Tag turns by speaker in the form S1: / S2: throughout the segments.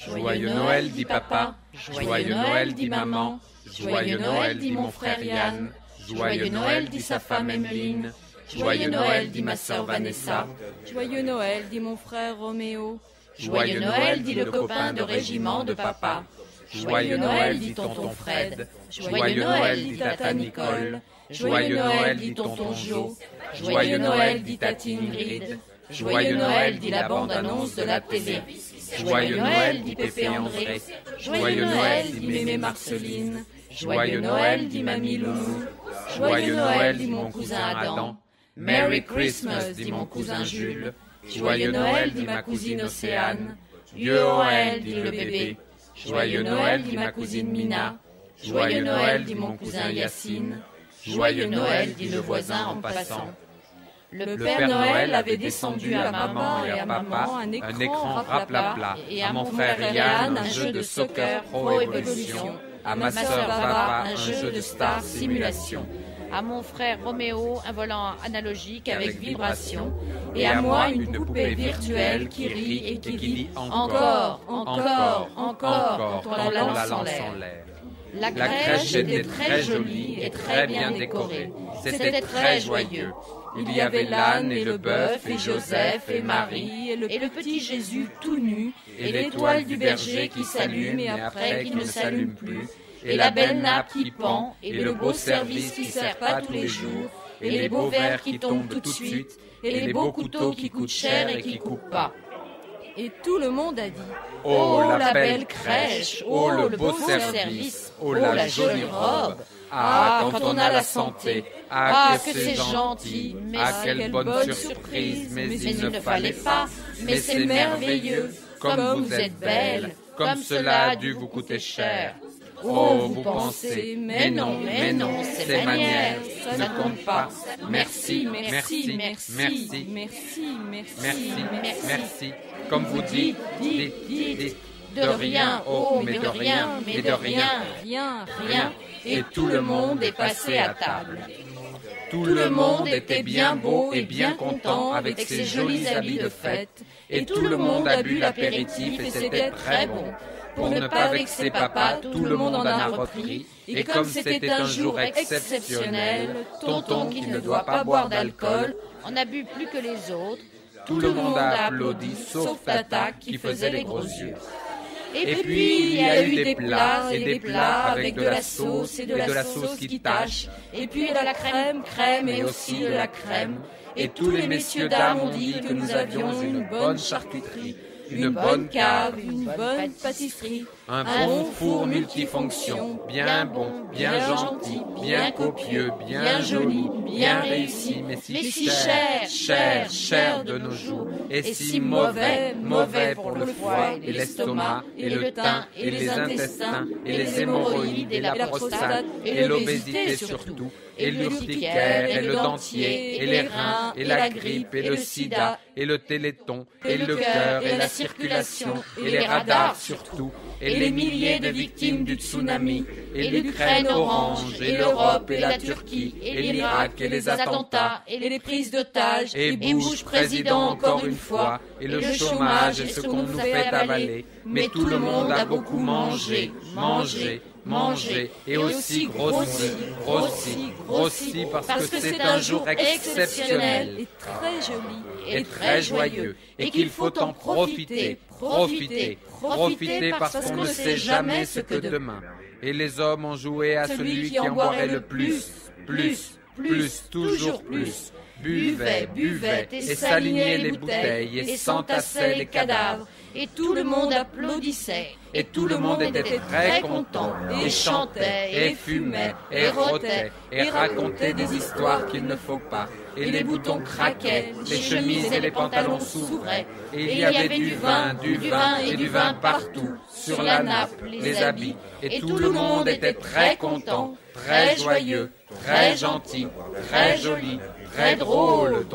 S1: Joyeux Noël, dit papa. Joyeux Noël, dit maman. Joyeux Noël, dit mon frère Yann. Joyeux Noël, dit sa femme Emeline. Joyeux Noël, dit ma sœur Vanessa.
S2: Joyeux Noël, dit mon frère Roméo.
S1: Joyeux Noël, dit le copain de régiment de papa. Joyeux Noël, dit tonton Fred. Joyeux Noël, dit tata Nicole. Joyeux Noël, dit tonton Jo. Joyeux Noël, dit tati Ingrid. Joyeux Noël, dit la bande-annonce de la télé. Joyeux Noël, dit Pépé André. Joyeux Noël, dit Mémé Marceline. Joyeux Noël, dit Mamie Loulou. Joyeux Noël, dit mon cousin Adam. Merry Christmas, dit mon cousin Jules. Joyeux Noël, dit ma cousine Océane. Joyeux Noël, dit le bébé. Joyeux Noël, dit ma cousine Mina. Joyeux Noël, dit mon cousin Yacine. Joyeux Noël, dit le voisin en passant. Le Père Noël avait descendu à maman et à papa un écran raplapla, et à mon frère Yann un jeu de soccer Pro Evolution, à ma sœur Papa un jeu de Star Simulation,
S3: à mon frère Roméo un volant analogique avec vibration,
S1: et à moi une poupée virtuelle qui rit et qui dit encore, encore, encore, quand on la lance en l'air. La crèche était très jolie et très bien décorée. C'était très joyeux. Il y avait l'âne et le bœuf et Joseph et Marie et le petit Jésus tout nu et l'étoile du berger qui s'allume et après qui ne s'allume plus et la belle nappe qui pend et le beau service qui sert pas tous les jours et les beaux verres qui tombent tout de suite et les beaux couteaux qui coûtent cher et qui coupent pas.
S2: Et tout le monde a dit
S1: « Oh, la belle crèche, oh, le beau service, oh, la jolie robe, ah, quand on a la santé, ah, que c'est gentil, ah, quelle bonne surprise, mais il ne fallait pas, mais c'est merveilleux, comme vous êtes belle, comme cela a dû vous coûter cher. Oh, vous pensez, mais non, ces manières, ça ne compte pas. Merci, merci, merci, merci, merci, merci. Comme vous dites, de rien, oh, mais de rien, rien. Et tout le monde est passé à table. Tout le monde était bien beau et bien content avec ses jolis habits de fête. Et tout le monde a bu l'apéritif et c'était très bon. Pour ne pas vexer papa, tout le monde en a repris. Et comme c'était un jour exceptionnel, tonton qui ne doit pas boire d'alcool,
S3: on a bu plus que les autres.
S1: Tout le monde a applaudi, sauf Tata qui faisait les gros yeux. Et puis il y a eu des plats et des plats avec de la sauce et de la sauce qui tâche. Et puis de la crème et aussi de la crème. Et tous les messieurs dames ont dit que nous avions une bonne charcuterie, une bonne cave, une bonne pâtisserie, un bon four multifonction, bien bon, bien gentil, bien copieux, bien joli, bien réussi, mais si cher de nos jours, et si mauvais pour le foie et l'estomac, et le teint, et les intestins, et les hémorroïdes, et la prostate, et l'obésité surtout, et l'urticaire, et le dentier, et les reins, et la grippe, et le sida, et le téléthon, et le cœur, et la circulation, et les radars surtout, et les milliers de victimes du tsunami, et l'Ukraine orange, et l'Europe, et la Turquie, et l'Irak, et les attentats, et les prises d'otages, et Bush président encore une fois, et le chômage, et ce qu'on nous fait avaler. Mais tout le monde a beaucoup mangé, et aussi grossi, parce que c'est un jour exceptionnel, et très joyeux, et qu'il faut en profiter, parce qu'on ne sait jamais ce que demain. Et les hommes ont joué à celui qui en boirait le plus, toujours plus. Buvait, et s'alignaient les bouteilles, et s'entassaient les cadavres.
S3: Et tout le monde applaudissait.
S1: Et tout le monde était très content, et chantait, et fumait, et rôtait, et racontait des histoires qu'il ne faut pas. Et les boutons craquaient, les chemises et les pantalons s'ouvraient. Et il y avait du vin partout, sur la nappe, les habits. Et tout le monde était très content, très joyeux, très gentil, très joli, très drôle,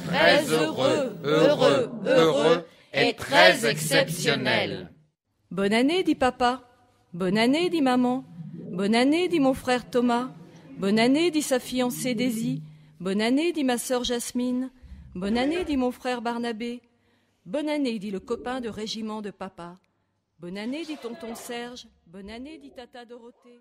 S1: très heureux, et très exceptionnel.
S2: Bonne année, dit papa. Bonne année, dit maman. Bonne année, dit mon frère Thomas. Bonne année, dit sa fiancée Daisy. Bonne année, dit ma sœur Jasmine. Bonne année, dit mon frère Barnabé. Bonne année, dit le copain de régiment de papa. Bonne année, dit tonton Serge. Bonne année, dit tata Dorothée.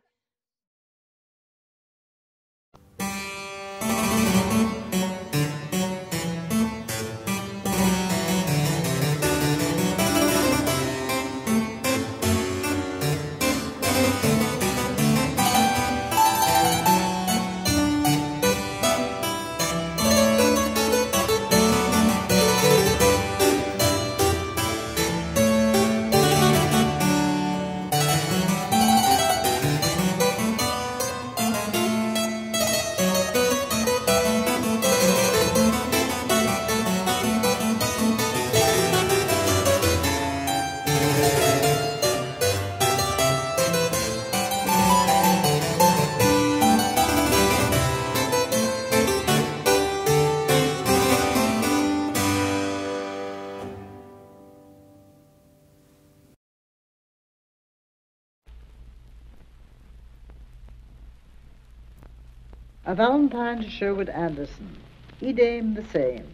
S4: A Valentine to Sherwood Anderson, Edame the same.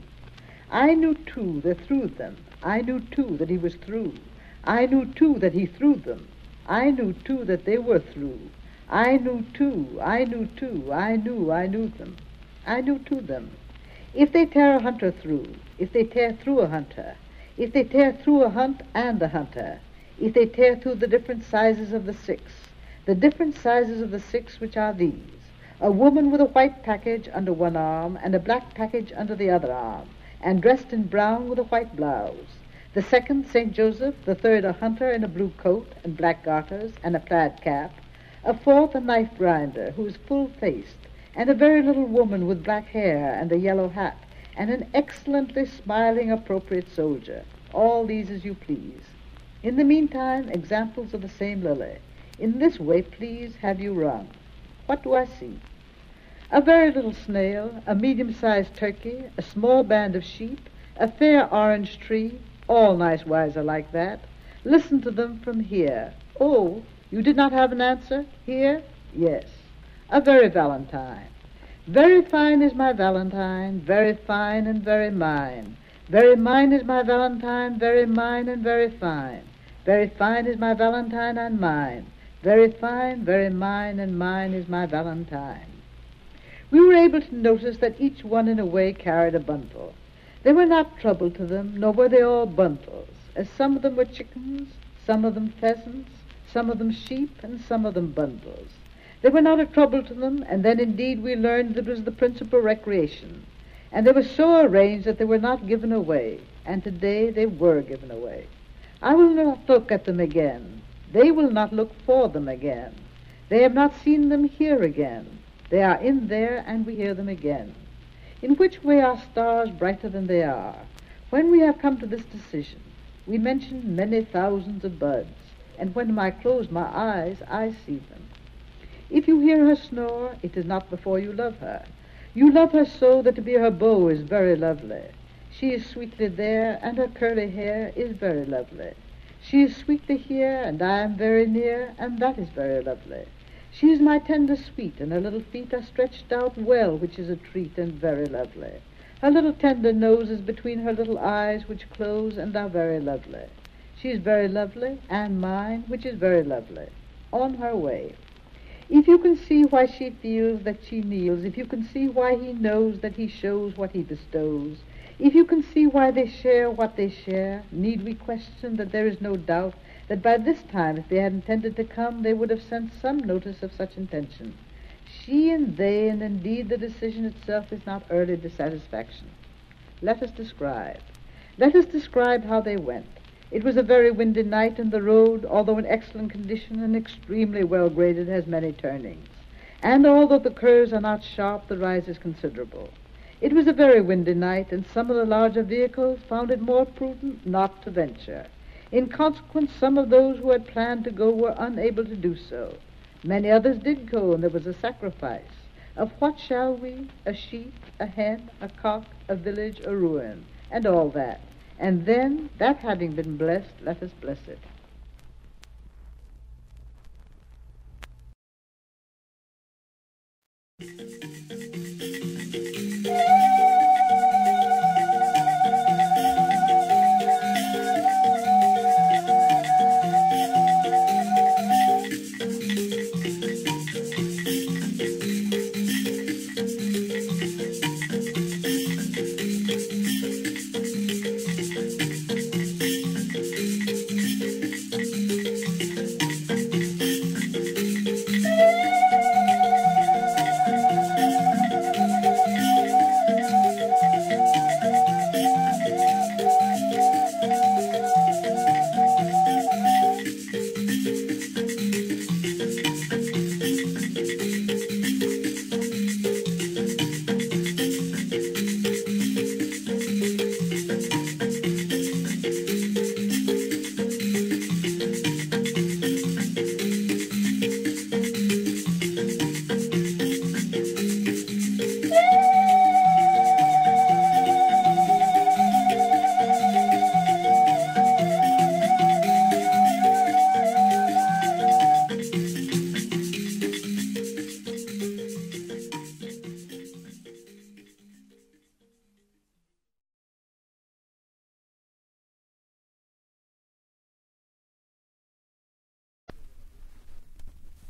S4: I knew too that through them, I knew too that he was through. I knew too that he threw them. I knew too that they were through. I knew too, I knew too, I knew them. I knew to them. If they tear a hunter through, if they tear through a hunter, if they tear through a hunt and a hunter, if they tear through the different sizes of the six which are these: a woman with a white package under one arm and a black package under the other arm, and dressed in brown with a white blouse. The second, St. Joseph. The third, a hunter in a blue coat and black garters and a plaid cap. A fourth, a knife grinder, who is full-faced, and a very little woman with black hair and a yellow hat, and an excellently smiling, appropriate soldier. All these as you please. In the meantime, examples of the same lily. In this way, please, have you rung. What do I see? A very little snail, a medium-sized turkey, a small band of sheep, a fair orange tree, all nice wise are like that. Listen to them from here. Oh, you did not have an answer? Here? Yes. A very Valentine. Very fine is my Valentine, very fine and very mine. Very mine is my Valentine, very mine and very fine. Very fine is my Valentine and mine. Very fine, very mine, and mine is my Valentine. We were able to notice that each one in a way carried a bundle. They were not trouble to them, nor were they all bundles, as some of them were chickens, some of them pheasants, some of them sheep, and some of them bundles. They were not a trouble to them, and then indeed we learned that it was the principal recreation. And they were so arranged that they were not given away, and today they were given away. I will not look at them again. They will not look for them again. They have not seen them here again. They are in there, and we hear them again. In which way are stars brighter than they are? When we have come to this decision, we mention many thousands of buds, and when I close my eyes, I see them. If you hear her snore, it is not before you love her. You love her so that to be her beau is very lovely. She is sweetly there, and her curly hair is very lovely. She is sweetly here, and I am very near, and that is very lovely. She is my tender sweet, and her little feet are stretched out well, which is a treat and very lovely. Her little tender nose is between her little eyes, which close and are very lovely. She is very lovely, and mine, which is very lovely. On her way. If you can see why she feels that she kneels, if you can see why he knows that he shows what he bestows, if you can see why they share what they share, need we question that there is no doubt that by this time, if they had intended to come, they would have sent some notice of such intention. She and they, and indeed the decision itself, is not early dissatisfaction. Let us describe. Let us describe how they went. It was a very windy night, and the road, although in excellent condition and extremely well graded, has many turnings. And although the curves are not sharp, the rise is considerable. It was a very windy night, and some of the larger vehicles found it more prudent not to venture. In consequence, some of those who had planned to go were unable to do so. Many others did go, and there was a sacrifice. Of what shall we? A sheep, a hen, a cock, a village, a ruin, and all that. And then, that having been blessed, let us bless it.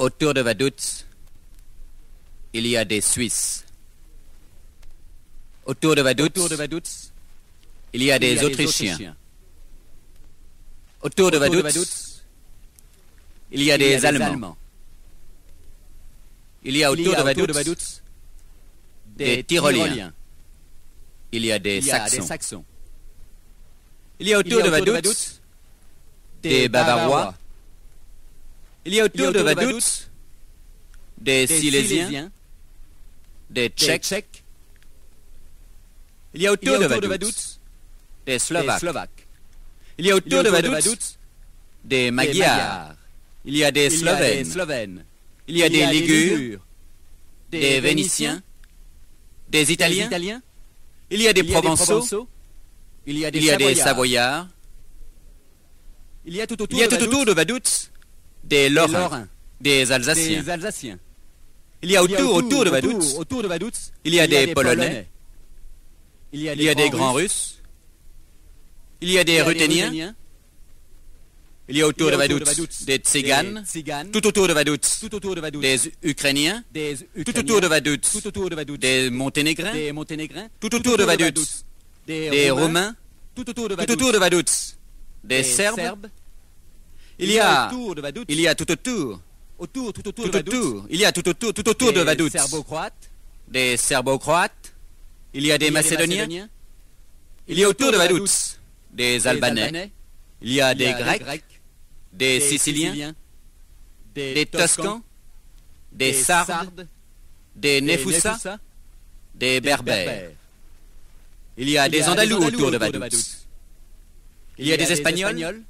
S5: Autour de Vaduz, il y a des Suisses. Autour de Vaduz, il y a des Autrichiens. Autour de Vaduz, il y a des Allemands. Il y a autour de Vaduz des Tyroliens. Il y a des Saxons. Il y a autour de Vaduz des Bavarois. Il y a autour de Vaduz des Silésiens, des Tchèques. Il y a autour de Vaduz des Slovaques. Il y a autour de Vaduz des Magyars. Il y a des Slovènes. Il y a des Ligures, des Vénitiens, des Italiens. Il y a des Provençaux. Il y a des Savoyards. Il y a tout autour de Vaduz des Lorrains, des Alsaciens. Il y a autour de Vaduz, il y a des Polonais. Il y a des Grands Russes. Il y a des Ruthéniens. Il y a autour de Vaduz des Tziganes. Tout autour de Vaduz des Ukrainiens. Tout autour de Vaduz des Monténégrins. Tout autour de Vaduz des Roumains. Tout autour de Vaduz des Serbes. Il y a tout autour. Il y a tout autour de Vaduz des Serbo-Croates. Il y a des Macédoniens. Il y a autour de Vaduz des Albanais. Il y a des Grecs, des Siciliens, des Toscans, des Sardes, des Néfusa, des Berbères. Il y a des Andalous autour de Vaduz. Il y a des Espagnols.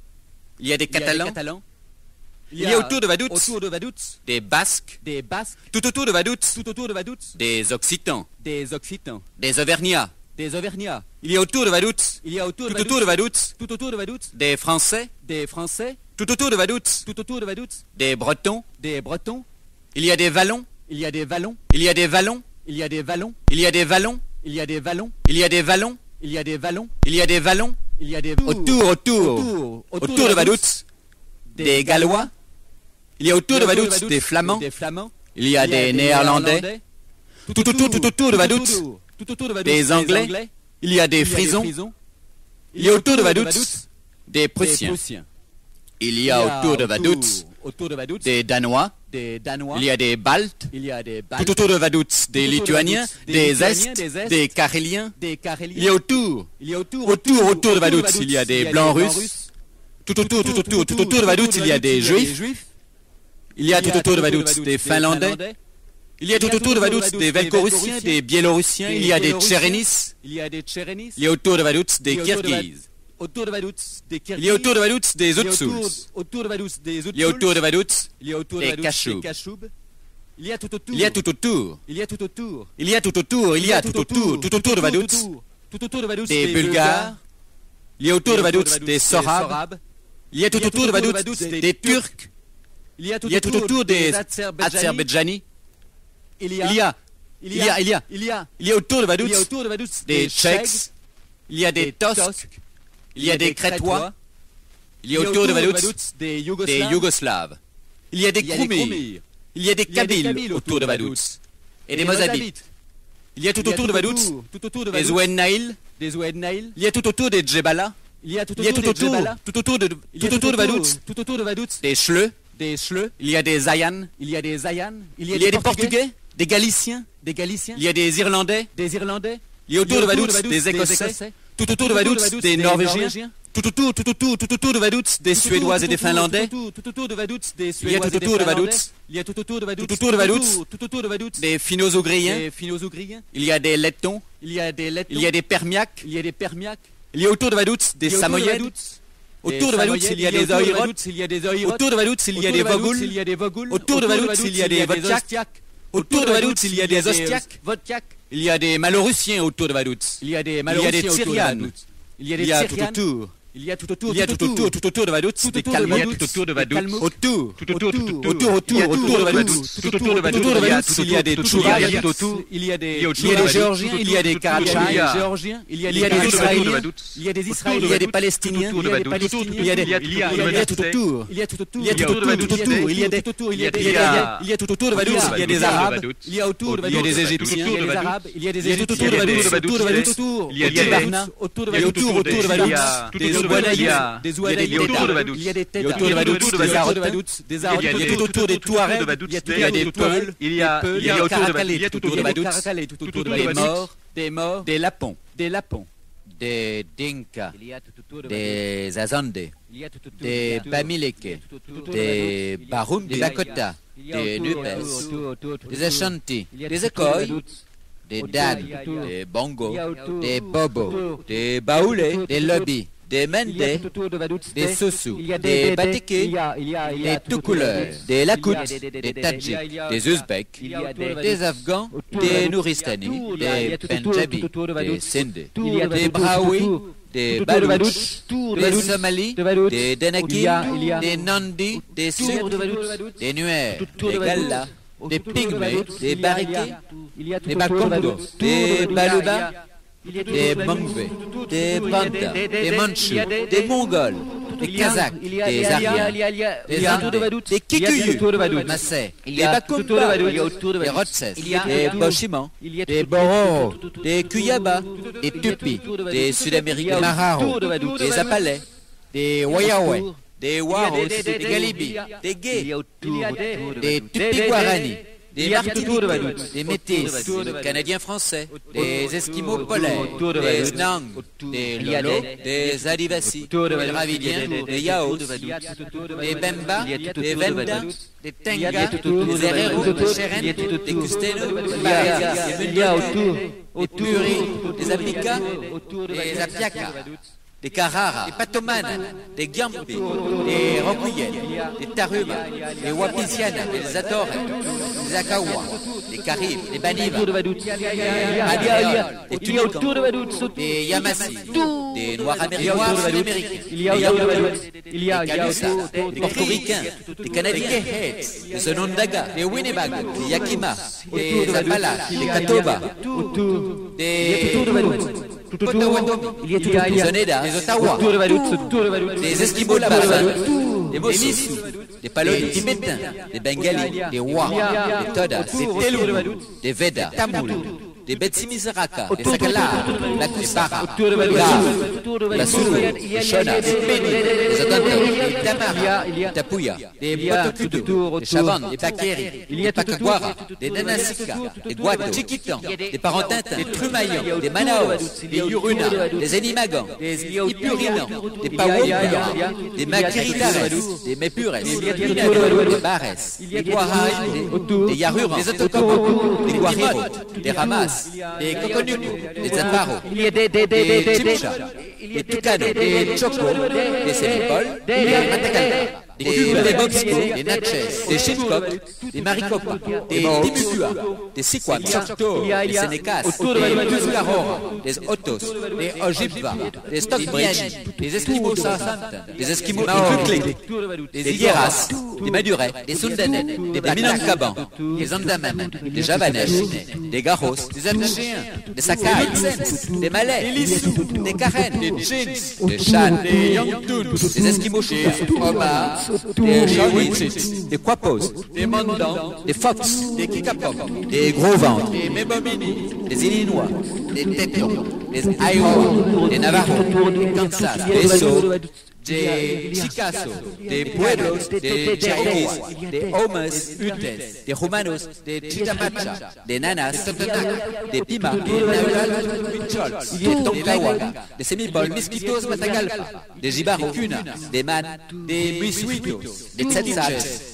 S5: Il y a des Catalans. Il y a autour de Vaduz des Basques. Tout autour de Vaduz des Occitans. Des Auvergnats. Il y a autour de Vaduz, tout autour de Vaduz, des Français, tout autour de Vaduz, des Bretons, il y a des Wallons, il y a des Wallons, il y a des Wallons, il y a des Wallons, il y a des Wallons, il y a des Wallons, il y a des Wallons, il y a des Wallons, il y a des Wallons, il y a des autour de Vaduz, des Gallois, il y a autour de Vaduz des Flamands, il y a des Néerlandais, tout autour de Vaduz, des Anglais, il y a des Frisons, il y a autour de Vaduz des Prussiens, il y a autour de Vaduz des Danois, il y a des Baltes, tout autour de Vaduz des Lituaniens, des Estes, des Caréliens, il y a autour de Vaduz, il y a des Blancs Russes, tout autour de Vaduz, il y a des Juifs, il y a tout autour de Vaduz des Finlandais, il y a tout autour de Vaduz des Velkorussiens, des Biélorussiens, il y a des Tchérénis, il y a autour de Vaduz des Kirghizes, il y a autour de Vaduz des Hutsous, il y a autour de Vaduz des Kashoubes, il y a tout autour de Vaduz des Bulgares, il y a autour de Vaduz des Sorabes, il y a tout autour de Vaduz des Turcs, il y a tout autour des Azerbaïdjanis. Il y a autour de Vaduz des Tchèques, il y a des Tosques, il y a des Crétois, il y a autour de Vaduz des Yougoslaves, il y a des Kroumir, il y a des Kabyles autour de Vaduz, et des Mozabites. Il y a tout autour de Vaduz des Oued Naïl, il y a tout autour des Djebala, il y a tout autour de Vaduz des Chleux, il y a des Ayans, il y a des Portugais, des Galiciens, il y a des Irlandais, il y a autour de Vaduz des Écossais, tout autour de Vaduz des Norvégiens, tout autour de Vaduz des Suédois et des Finlandais, il y a tout autour de Vaduz des Finno-Ougriens, il y a des Lettons, il y a des Permiaques, il y a autour de Vaduz des Samoyèdes, autour de Vaduz il y a des Oïrotes, autour de Vaduz il y a des Vogouls, autour de Vaduz il y a des Vodjaks, autour de Vaduz il y a des Ostiaks, il y a des Malorussiens autour de Vaduz, il y a des Syrianes, il y a tout autour. Il y a tout autour de Vaduz des Kalmouks,
S1: tout autour de Vaduz,
S5: autour
S1: tout autour
S5: de Vaduz,
S1: tout autour de Vaduz,
S5: il y a des Tchourias, il y a des Géorgiens, il y a des Karachay, il y a des Israéliens, il y a des Israéliens, il y a des Palestiniens, il y a tout autour, il y a tout autour de Vaduz, il y a des Arabes, il y a autour de Vaduz, il y a des Égyptiens, il y a des Arabes, il y a des Égyptiens, il y a des autour, il y a des Barna, autour de Vaduz, des Ouanaïs, des Ouanaïs, il y a des Tétas, autour de Vaduz, des Arotes, il y a tout autour des Touaregs, il y a des Peuls, il y a Carakalé, tout autour de Vaduz, des morts, des Lapons, des Dinka, des Azande, des Bamileke, des Baroum, des Lakota, des Nupes, des Ashanti, des Ekoy, des Dan, des Bongo, des Bobo, des Baoulé, des Lobby, des Mende, des Sossou, des Batiki, des Toucouleurs, des Lakout, des Tadjiks, des Ouzbeks, des Afghans, des Nouristani, des Pendjabi, des Sindhi, des Brahoui, des Balouches, des Somalis, des Danaki, des Nandi, des Sikhs, des Nuer, des Galla, des Pygmées, des Bariki, des Bakongo, des Baluba, des Mangbe, des Banda, des Manchus, des Mongols, des Kazakhs, des Aryens, des Andés, des Kikuyus, des Massais, des Bakumba, des Rotses, des Boshimans, des Bororo, des Kuyaba, des Tupis, des Sud-Américains, des Mararo, des Apalais, des Wayawe, des Waros, des Galibis, des Gays, des Tupi-Guarani, des Martiniquais, des Métis, des Canadiens français, des Esquimaux polaires, des Snang, des Lolo, des Adivasi, des Dravidiens, des Yaos, des Bemba, des Venda, des Tenga, des Herero, des Cheren, des Kusteno, des Baria, des Mundial, des Puri, des Apika, des Apiaka, des Carrara, des Patomanes, des Gyampi, des Rokuyens, des Taruma, des Wapisiana, des Zador, des Akawa, des Caribes, des Baniva, des Tunicans, des Yamassi, des Noirs américains, des Calusa, des Portoricains, des Canadiens, des Onondaga, des Winnebago, des Yakima, des Appalaches, des Katoba, des Potawatomi, des Oneida, des Ottawa, des Esquimaux des Mossis, des Paloni tibétains, des Bengalis, des Wa, des Todas, des Telou, des Vedas, Tamoul, des Betsimizaraka, des Sakala, la Kusara, la Sulu, des Shona, des Peni, des Adanta, des Tamara, des Tapuya, des Botokudu, des Chavan, des Bakeri, des Pakaguara, des Nanasika, des Guato, Chiquitan, des Parentintins, des Trumaillons, des Manaos, des Yuruna, des Enimagans, des Ipurinans, des Pawouyans, des Makiritares, des Mepures, des Bares, des Guarai, des Yarurans, des Otokobos, des Guarimot, des Ramas, des Kokonuku, des Zaparo, des Chipcha, des Tucano, des Choco, des Semipol, des Matacalpa, des Boxco, des Natchez, des Shinkoc, des Maricopa, des Timukua, des Sikwat, des Senecas, des Tuzcarora, des Otos, des Ojibwa, des Stockbridge, des Esquimaux Southampton, des Esquimaux Maori, des Igueras, des Madurais, des Sundanais, des Minangkabans, des Andaman, des Javanais, des Garos, des Apachiens, des Sakai, des Malais, des Karen, des Jins, des Shan, des Yangtun, des Esquimaux Chouka, Omar, des Shawnee, des Quapos, des Mandans, des Fox, des Kikapok, des Gros Ventres, des Mebomini, des Illinois, des Tetons, des Iowa, des Navajos, des Kansas, des Sioux, des Chickasaw, des Pueblos, des Cherokees, des Omas, Utes, des Humanos, des Chitamacha, des Nanas, des Pima, des Nahuatl, Huichols, des Tonkawa, des Semipol, Miskitos, Matagalpa, des Jibaro, des Man, des Muisuitos, des Tsatsats,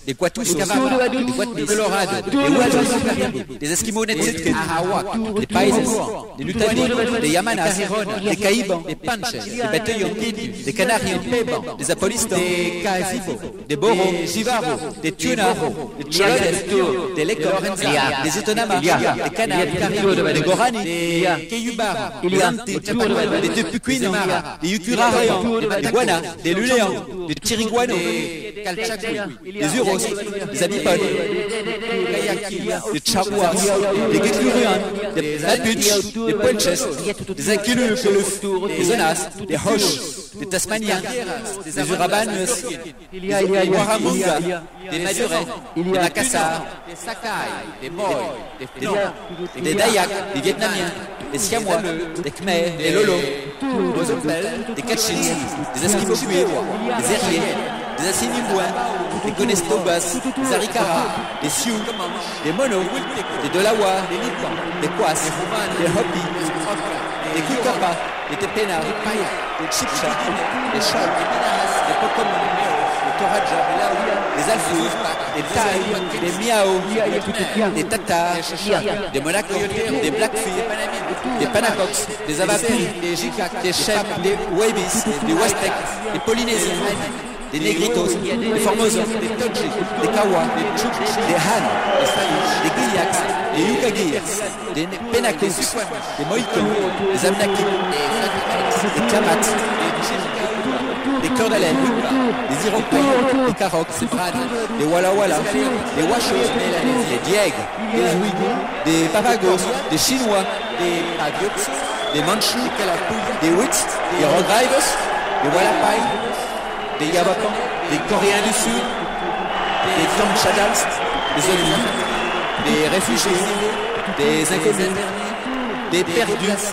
S5: des Quatus, des Quatmis, Colorado, des Wallis, des Esquimaux Netzitkit, des Paisas, des Nutani, des Yamanas, des Caïbans, des Panches, des Bataillons, des Canariens, Théban, des Apollistans, des Caesipo, des Boro, des Jivaro, des Tunaro, des Cholones, des Lecor, des Etonama, des Cana, des Gorani, des Keyubar, des Anti, des Tepuquino, des Yucurarean, des Guana, des Luléans, des Chiriguano, des Calchacui, des Uros, des Abipones, des Charouas, des Guetluruan, des Mapuches, des Ponches, des Aquilus, des Onas, des Hoches, des Tasmaniens, des Urabanes, des Waramunga, des Madurais, des Macassars, des Sakai, des Moy, des Dayak, des Vietnamiens, des Siamois, des Khmer, des Lolo, des Ompel, des Kachins, des Esquimaux cuir, des Herriers, des Assinibois, des Conestobas, des Arikara, des Sioux, des Monos, des Delawa, des Kwas, des Hopi, des Kukapa, des Tepena, des Chipcha, des Chol, des Pokomon, des Toraja, des Alfous, des Thaï, des Miao, des Tatars, des Monaco, des Blackfeet, des Panacox, des Avapis, des Jikak, des Chem, des Wabis, des Wasteks, des Polynésiens, des Negritos, des Formosos, des Todji, des Kawa, des Tchouk, des Han, des Saïch, des Giliaks, des Yukagirs, des Penakos, des Mohicans, des Amnaki, des Kamats, des Cœurs d'Haleine, des Iroquois, des Karoks, des Walla Walla, des Wachos, des Diègues, des Ouïghours, des Papagos, des Chinois, des Agiots, des Manchus, des Wits, des Rogrives, des Wallapai, des Yabakans, des Coréens du Sud, des Kamchadals, des Olives, des réfugiés, des inconnus, des perdus,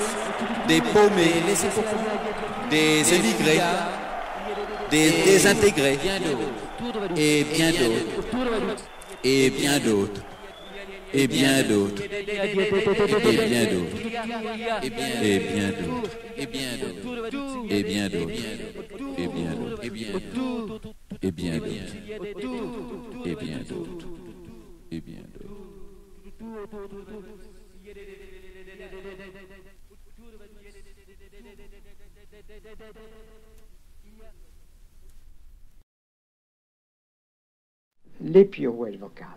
S5: des paumés, des émigrés, des désintégrés, et bien d'autres, et bien d'autres, et bien d'autres, et bien d'autres, et bien d'autres, et bien d'autres, et bien d'autres, et bien d'autres, et bien d'autres, et bien d'autres, et bien d'autres, et bien d'autres.
S6: Les pirouettes vocales.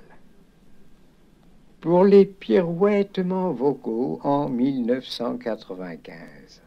S6: Pour les pirouettements vocaux en 1995.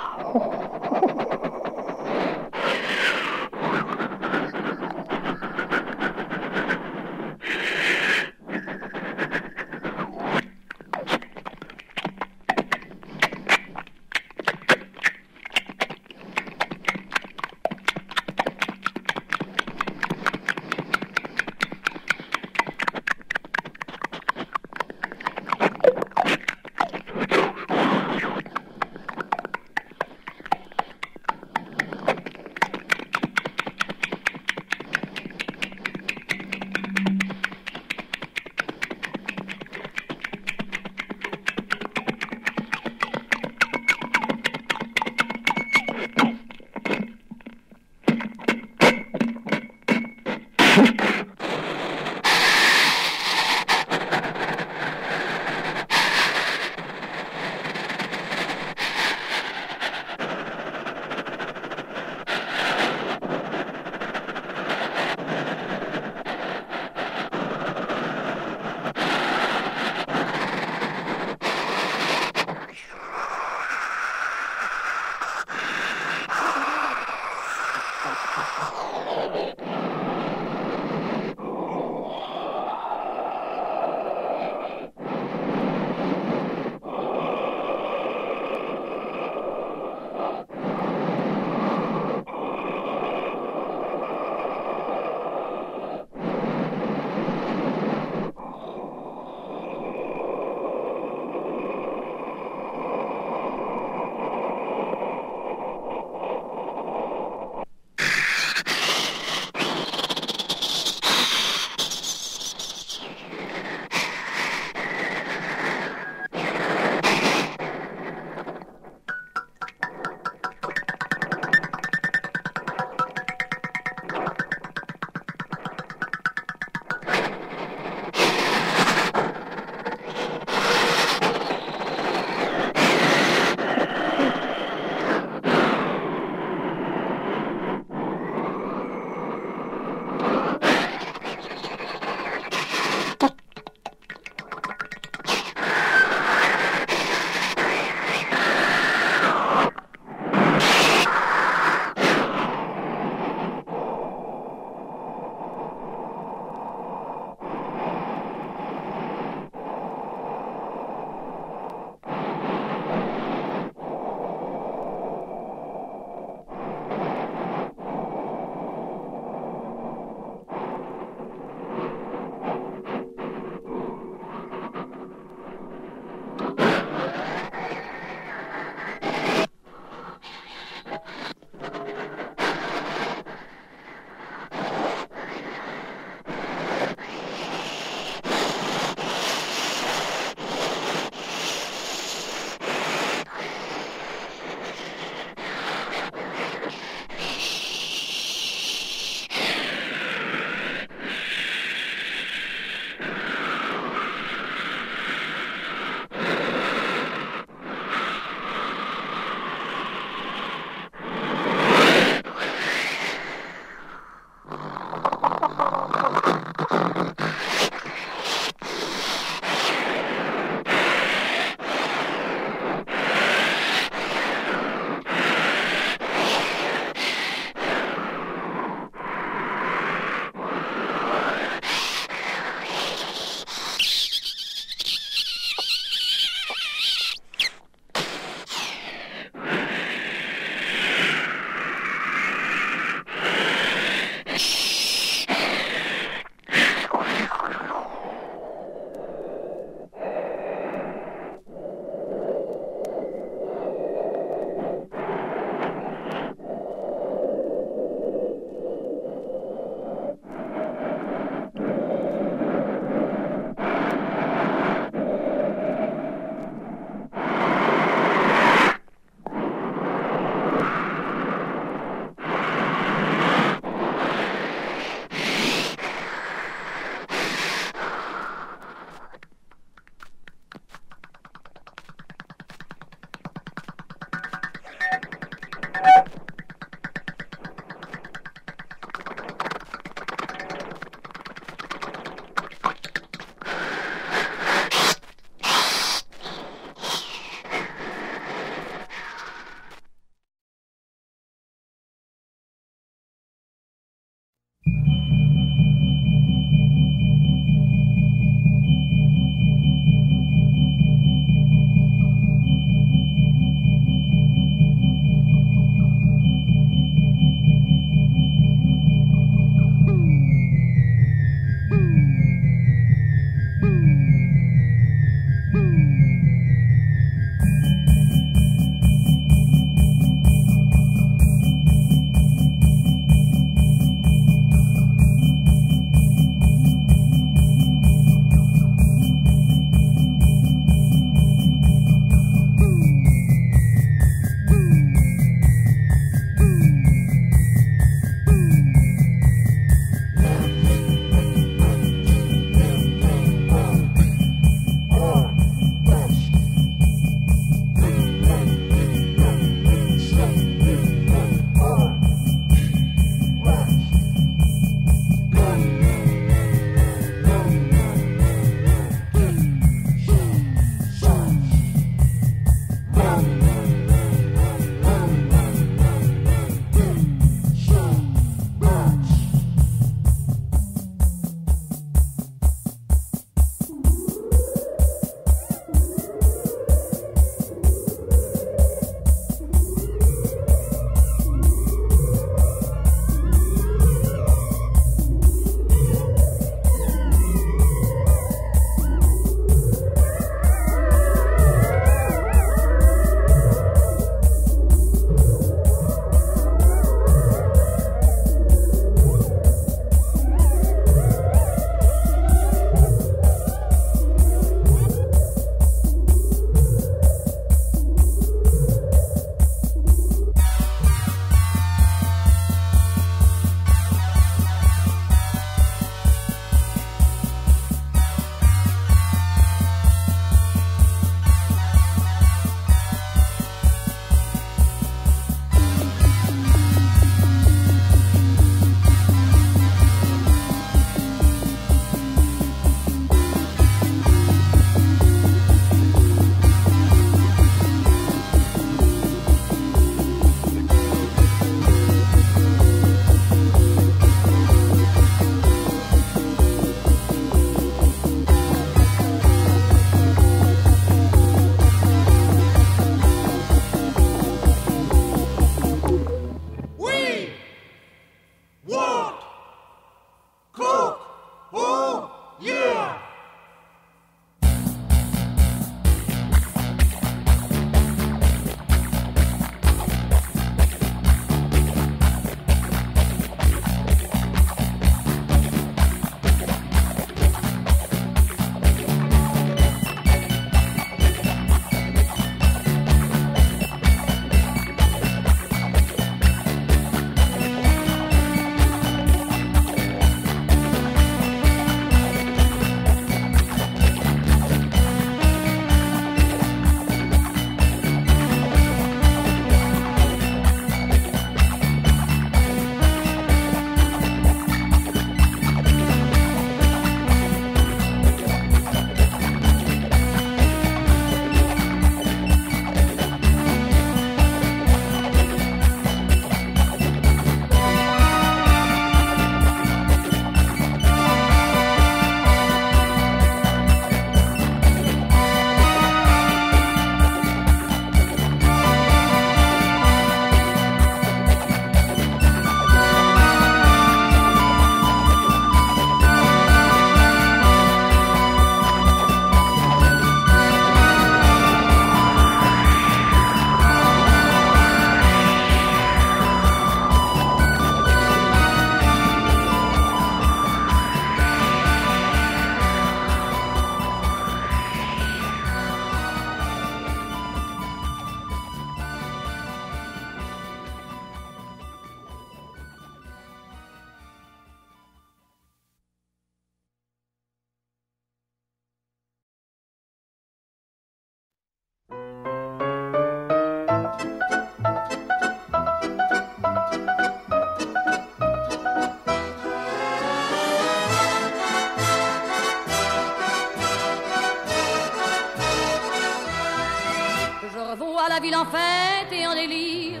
S7: vois la ville en fête et en délire,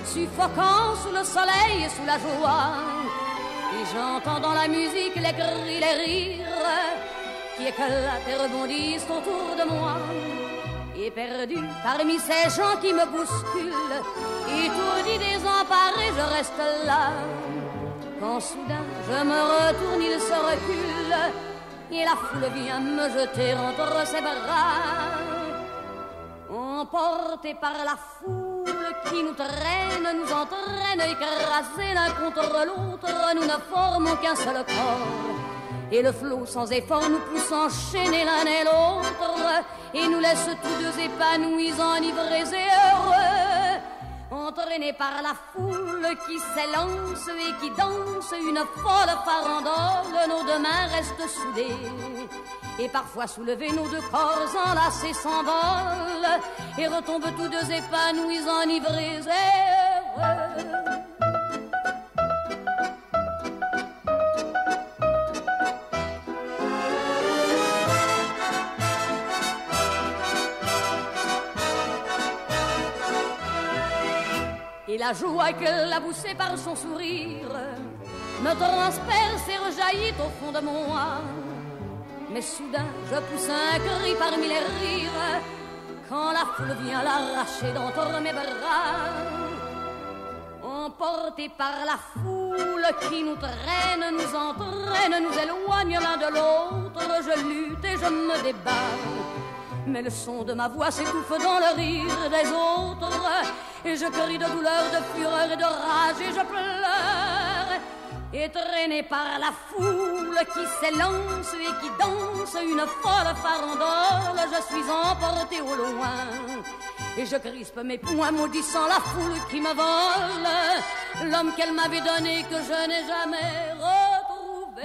S7: suffocant sous le soleil et sous la joie. Et j'entends dans la musique les cris, les rires qui éclatent et rebondissent autour de moi. Et perdu parmi ces gens qui me bousculent, étourdi, désemparé, je reste là. Quand soudain je me retourne, il se recule, et la foule vient me jeter entre ses bras. Emportés par la foule qui nous traîne, nous entraîne, écrasés l'un contre l'autre, nous ne formons qu'un seul corps. Et le flot sans effort nous pousse enchaîner l'un et l'autre, et nous laisse tous deux épanouis, enivrés et heureux. Entraînés par la foule qui s'élance et qui danse une folle farandole, nos deux mains restent soudées. Et parfois soulevés, nos deux corps enlacés s'envolent et retombent tous deux épanouis, enivrés et heureux. Et la joie qu'elle a poussée par son sourire me transperce et rejaillit au fond de moi. Mais soudain je pousse un cri parmi les rires quand la foule vient l'arracher d'entre mes bras. Emportés par la foule qui nous traîne, nous entraîne, nous éloigne l'un de l'autre, je lutte et je me débat. Mais le son de ma voix s'étouffe dans le rire des autres, et je crie de douleur, de fureur et de rage, et je pleure. Et traîné par la foule qui s'élance et qui danse une folle farandole, je suis emporté au loin. Et je crispe mes poings maudissant la foule qui me vole l'homme qu'elle m'avait donné, que je n'ai jamais retrouvé.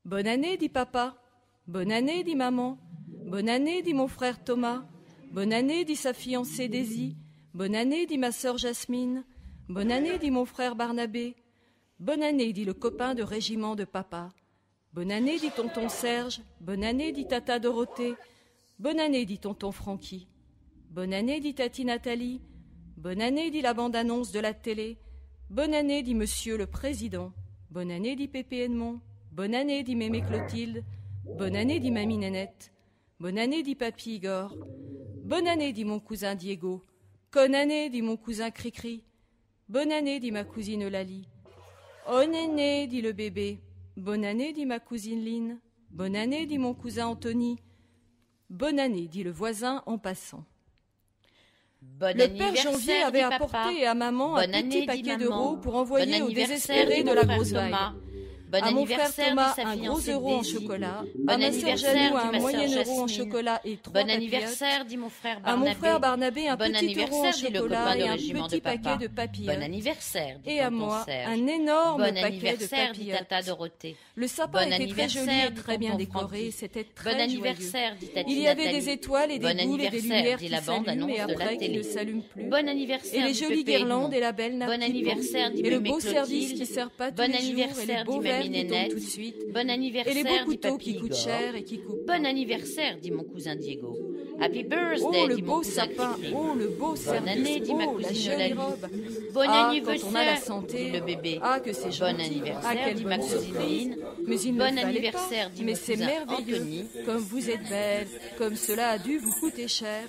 S2: Bonne année, dit papa. Bonne année, dit maman. Bonne année, dit mon frère Thomas. Bonne année, dit sa fiancée Daisy. Bonne année, dit ma sœur Jasmine. Bonne année, dit mon frère Barnabé. Bonne année, dit le copain de régiment de papa. Bonne année, dit tonton Serge. Bonne année, dit tata Dorothée. Bonne année, dit tonton Francky. Bonne année, dit tati Nathalie. Bonne année, dit la bande-annonce de la télé. Bonne année, dit monsieur le président. Bonne année, dit Pépé Edmond. Bonne année, dit mémé Clotilde. Bonne année, dit mamie Nénette. Bonne année, dit papy Igor. Bonne année, dit mon cousin Diego. Bonne année, dit mon cousin Cricri. Bonne année, dit ma cousine Lali. Bonne année, dit le bébé. Bonne année, dit ma cousine Line. Bonne année, dit mon cousin Anthony. Bonne année, dit le voisin en passant. Le père Janvier avait apporté à maman un petit paquet d'euros pour envoyer au désespéré de la grosse vague.
S3: Bon
S2: à mon frère
S3: anniversaire,
S2: Thomas,
S3: dit sa
S2: un gros
S3: fiancée
S2: euro en
S3: Daisy.
S2: chocolat.
S3: Bon
S2: À ma sœur
S3: anniversaire,
S2: Janou,
S3: dit
S2: un
S3: ma
S2: moyen
S3: sœur
S2: euro en
S3: Jasmine.
S2: chocolat et 3
S3: Bon
S2: papillotes.
S3: anniversaire, dit mon frère
S2: À
S3: Barnabé.
S2: mon frère Barnabé, un
S3: Bon
S2: petit euro en
S3: anniversaire, dit le
S2: chocolat
S3: copain de
S2: et un
S3: régiment
S2: petit
S3: de papa.
S2: paquet de papillotes.
S3: Bon anniversaire, dit
S2: Et à
S3: tonton
S2: moi,
S3: Serge.
S2: un énorme
S3: Bon
S2: paquet de
S3: anniversaire, dit
S2: papillotes.
S3: tata Dorothée.
S2: Le sapin
S3: Bon
S2: était très joli
S3: anniversaire,
S2: et
S3: dit
S2: très bien
S3: tonton
S2: décoré,
S3: Francky.
S2: c'était
S3: Bon
S2: très
S3: anniversaire, dit
S2: joyeux.
S3: tati
S2: Il y avait
S3: Nathalie.
S2: des étoiles et des
S3: Bon
S2: boules et des
S3: anniversaire,
S2: lumières
S3: dit
S2: qui
S3: la
S2: s'allument
S3: bande-annonce
S2: et
S3: de la
S2: après qui
S3: télé.
S2: ne s'allument plus.
S3: Bon anniversaire,
S2: Et les
S3: dit
S2: jolies
S3: Pépé
S2: guirlandes
S3: Edmond.
S2: et la belle nappe
S3: Bon
S2: qui tombe.
S3: anniversaire, dit
S2: Et le
S3: mémé
S2: beau service
S3: Clotilde.
S2: qui sert pas tous
S3: Bon
S2: les jours et les
S3: anniversaire,
S2: beaux
S3: dit
S2: verres
S3: mamie
S2: qui tombent
S3: Nénette.
S2: tout de suite.
S3: Bon
S2: Et les
S3: anniversaire,
S2: beaux
S3: dit
S2: couteaux
S3: papy
S2: qui coûtent
S3: Igor.
S2: cher et qui coupent.
S3: Bon anniversaire, dit mon cousin Diego. Happy birthday,
S2: Oh, le
S3: dit mon
S2: beau
S3: cousin
S2: sapin,
S3: Cricri.
S2: oh, le beau
S3: Bonne année,
S2: service,
S3: dit ma
S2: oh, la
S3: cousine
S2: jolie
S3: Lali.
S2: robe.
S3: Bon
S2: Ah,
S3: anniversaire,
S2: quand on a la santé,
S3: dit le bébé.
S2: ah, que c'est
S3: Bon
S2: gentil.
S3: anniversaire,
S2: Ah, quelle
S3: dit ma
S2: bonne
S3: cousine
S2: surprise.
S3: Line.
S2: Mais il ne
S3: Bon
S2: fallait
S3: anniversaire,
S2: pas.
S3: dit
S2: Mais
S3: mon
S2: c'est
S3: cousin
S2: merveilleux,
S3: Anthony.
S2: comme vous êtes belle, comme cela a dû vous coûter cher.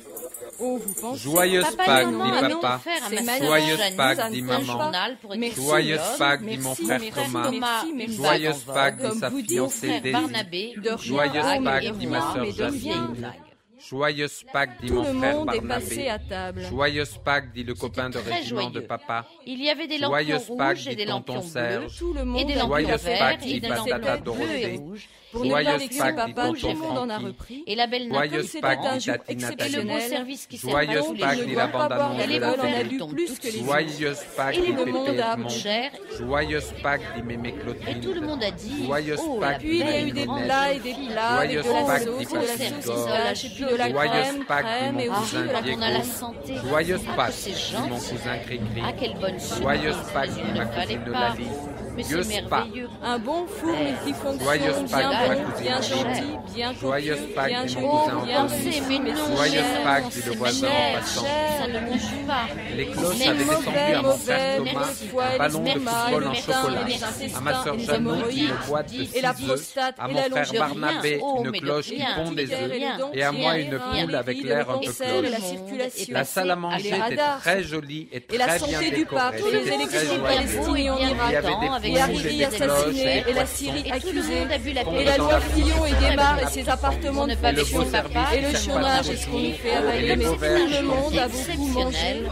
S2: Oh, vous pensez...
S1: Joyeuse
S3: Papa
S1: Pâques,
S3: et maman
S1: dit
S3: avaient
S1: papa.
S3: offert à
S2: C'est
S3: ma
S2: magnifique.
S3: sœur
S1: Joyeuse
S3: Janice
S1: Pâques,
S3: un
S1: dit
S3: petit
S1: maman.
S3: journal pour écrire
S1: Joyeuse
S3: sur
S1: Pâques,
S3: l'homme.
S1: dit mon
S2: Merci,
S1: frère
S2: merci,
S1: Thomas.
S2: merci, merci.
S1: Joyeuse
S3: Vague en
S1: Pâques,
S3: vogue.
S1: dit sa
S2: Comme vous dites,
S3: Mon
S1: fiancée
S3: frère
S1: Daisy.
S3: Barnabé,
S2: De rien,
S1: Joyeuse
S2: oh, mais
S1: Pâques,
S2: de
S1: dit ma
S2: rien,
S1: sœur
S2: mais de
S1: Jasmine.
S2: rien.
S1: Joyeuse Pâques, dit
S2: Tout
S1: mon
S2: le
S1: frère
S2: monde est passé
S1: Barnabé.
S2: à table.
S1: Joyeuse Pâques, dit le copain de
S3: très
S1: régiment de
S3: joyeux.
S1: papa.
S3: Il y avait des lampions
S1: Joyeuse Pâques,
S3: rouges et
S1: dit
S3: des
S1: tonton
S3: lampions bleus,
S1: Serge.
S2: Tout le
S3: et
S2: monde
S3: des
S2: a
S3: lampions
S1: Joyeuse
S3: verts
S1: Pâques,
S3: et
S1: dit
S3: des
S1: Batata
S3: lampions bleus et
S1: Dorothée.
S3: rouges.
S2: Pour ne
S1: Joyeuse
S2: pas vexer
S1: Pâques, dit
S2: papa, tout
S1: tonton
S2: le monde en a
S1: Francky.
S2: repris.
S3: Et la belle
S1: Joyeuse
S3: nappe
S2: C'était
S1: Pâques,
S2: un
S1: dit
S2: jour
S1: Tati
S3: et le beau
S2: exceptionnel.
S3: service qui sert
S1: Joyeuse
S3: tous les
S1: Pâques,
S2: Il
S1: dit
S2: ne
S1: la
S2: doit pas boire
S1: bande-annonce de
S2: d'alcool,
S1: la
S2: on a
S1: veille.
S2: bu plus que les autres.
S1: Joyeuse Pâques,
S3: Et
S1: dit
S3: le
S1: Pépé
S2: monde a
S1: Edmond.
S3: cher.
S1: Joyeuse Pâques, dit Mémé
S3: Et
S1: Clotilde.
S3: tout le monde a dit
S1: Joyeuse
S3: oh,
S1: Pâques,
S3: la
S2: Puis il y a
S3: belle
S2: eu des
S3: grande
S2: plats et
S3: fille.
S2: des plats avec
S1: Joyeuse
S2: de la
S1: Pâques,
S2: sauce,
S1: dit
S2: de la
S1: Pascal
S2: sauce
S1: Gore.
S2: pistache, et puis de la
S1: Joyeuse
S2: crème,
S1: Pâques, dit
S2: crème
S1: mon
S2: et aussi
S1: cousin
S2: de la
S1: Diego.
S3: On a la santé.
S1: Joyeuse
S3: Ah,
S1: Pâques,
S3: que c'est
S1: dit mon
S3: gentil.
S1: cousin Cricri.
S3: Ah, quelle bonne surprise.
S1: Joyeuse Pâques,
S3: Mais
S1: dit
S3: il
S1: ma
S3: ne fallait
S1: cousine
S3: pas.
S1: Eulalie.
S3: Mais c'est
S1: Joyeuse
S3: merveilleux.
S2: un bon four multifonction,
S1: Joyeuse
S2: bien
S1: Pâques,
S2: bon,
S1: ma
S2: bien
S1: cousine
S2: gentil,
S1: Michel.
S2: bien
S1: Joyeuse
S2: cocu,
S1: Pâques,
S2: bien
S1: dit mon
S2: chaud,
S1: cousin
S2: bien
S1: Antoine.
S2: réussi,
S3: mais
S2: mais
S3: non,
S1: Joyeuse
S3: cher,
S1: Pâques,
S3: non,
S1: dit le
S3: c'est
S1: voisin en
S3: cher,
S1: passant.
S3: ça ne mange pas.
S1: Les cloches
S3: Mais
S1: avaient descendu
S2: mauvais,
S1: à mon frère
S2: mauvais,
S1: Thomas
S2: les foies,
S1: un ballon de
S2: les
S1: football en
S2: émails,
S1: chocolat.
S2: les
S1: À ma
S2: intestins
S1: sœur
S2: et les
S1: Jeanne,
S2: hémorroïdes,
S1: une boîte de
S2: et la
S1: 6 œufs.
S2: prostate
S1: À
S2: et
S1: mon
S2: la
S1: frère
S2: longueur.
S1: Barnabé,
S3: Oh,
S1: une
S3: mais de
S1: cloche qui
S3: rien,
S1: pond des
S3: de
S1: œufs.
S3: rien.
S1: Et à moi,
S3: Rien,
S1: une
S3: rien.
S1: poule avec l'air un peu
S2: Et la
S1: cloche.
S2: circulation.
S1: La salle à manger
S2: les
S1: était
S2: radars.
S1: très jolie et
S2: Et la
S1: très bien
S2: santé du pape,
S1: décorée.
S2: et les
S1: C'était très
S2: élections
S1: joyeux.
S2: palestiniennes en
S1: Il y
S2: Irak,
S1: avait des
S3: avec
S2: et
S1: poules,
S2: Hariri
S1: des
S2: assassiné,
S1: cloches,
S2: et la
S1: des
S2: Syrie
S3: Et tout le
S2: accusée,
S3: monde a bu la
S2: et la loi Fillon et Desmar et ses appartements de
S3: On ne pas
S1: le
S2: fonction,
S1: beau service,
S2: et le chômage et ce qu'on nous fait avaler. Mais tout le monde a beaucoup mangé,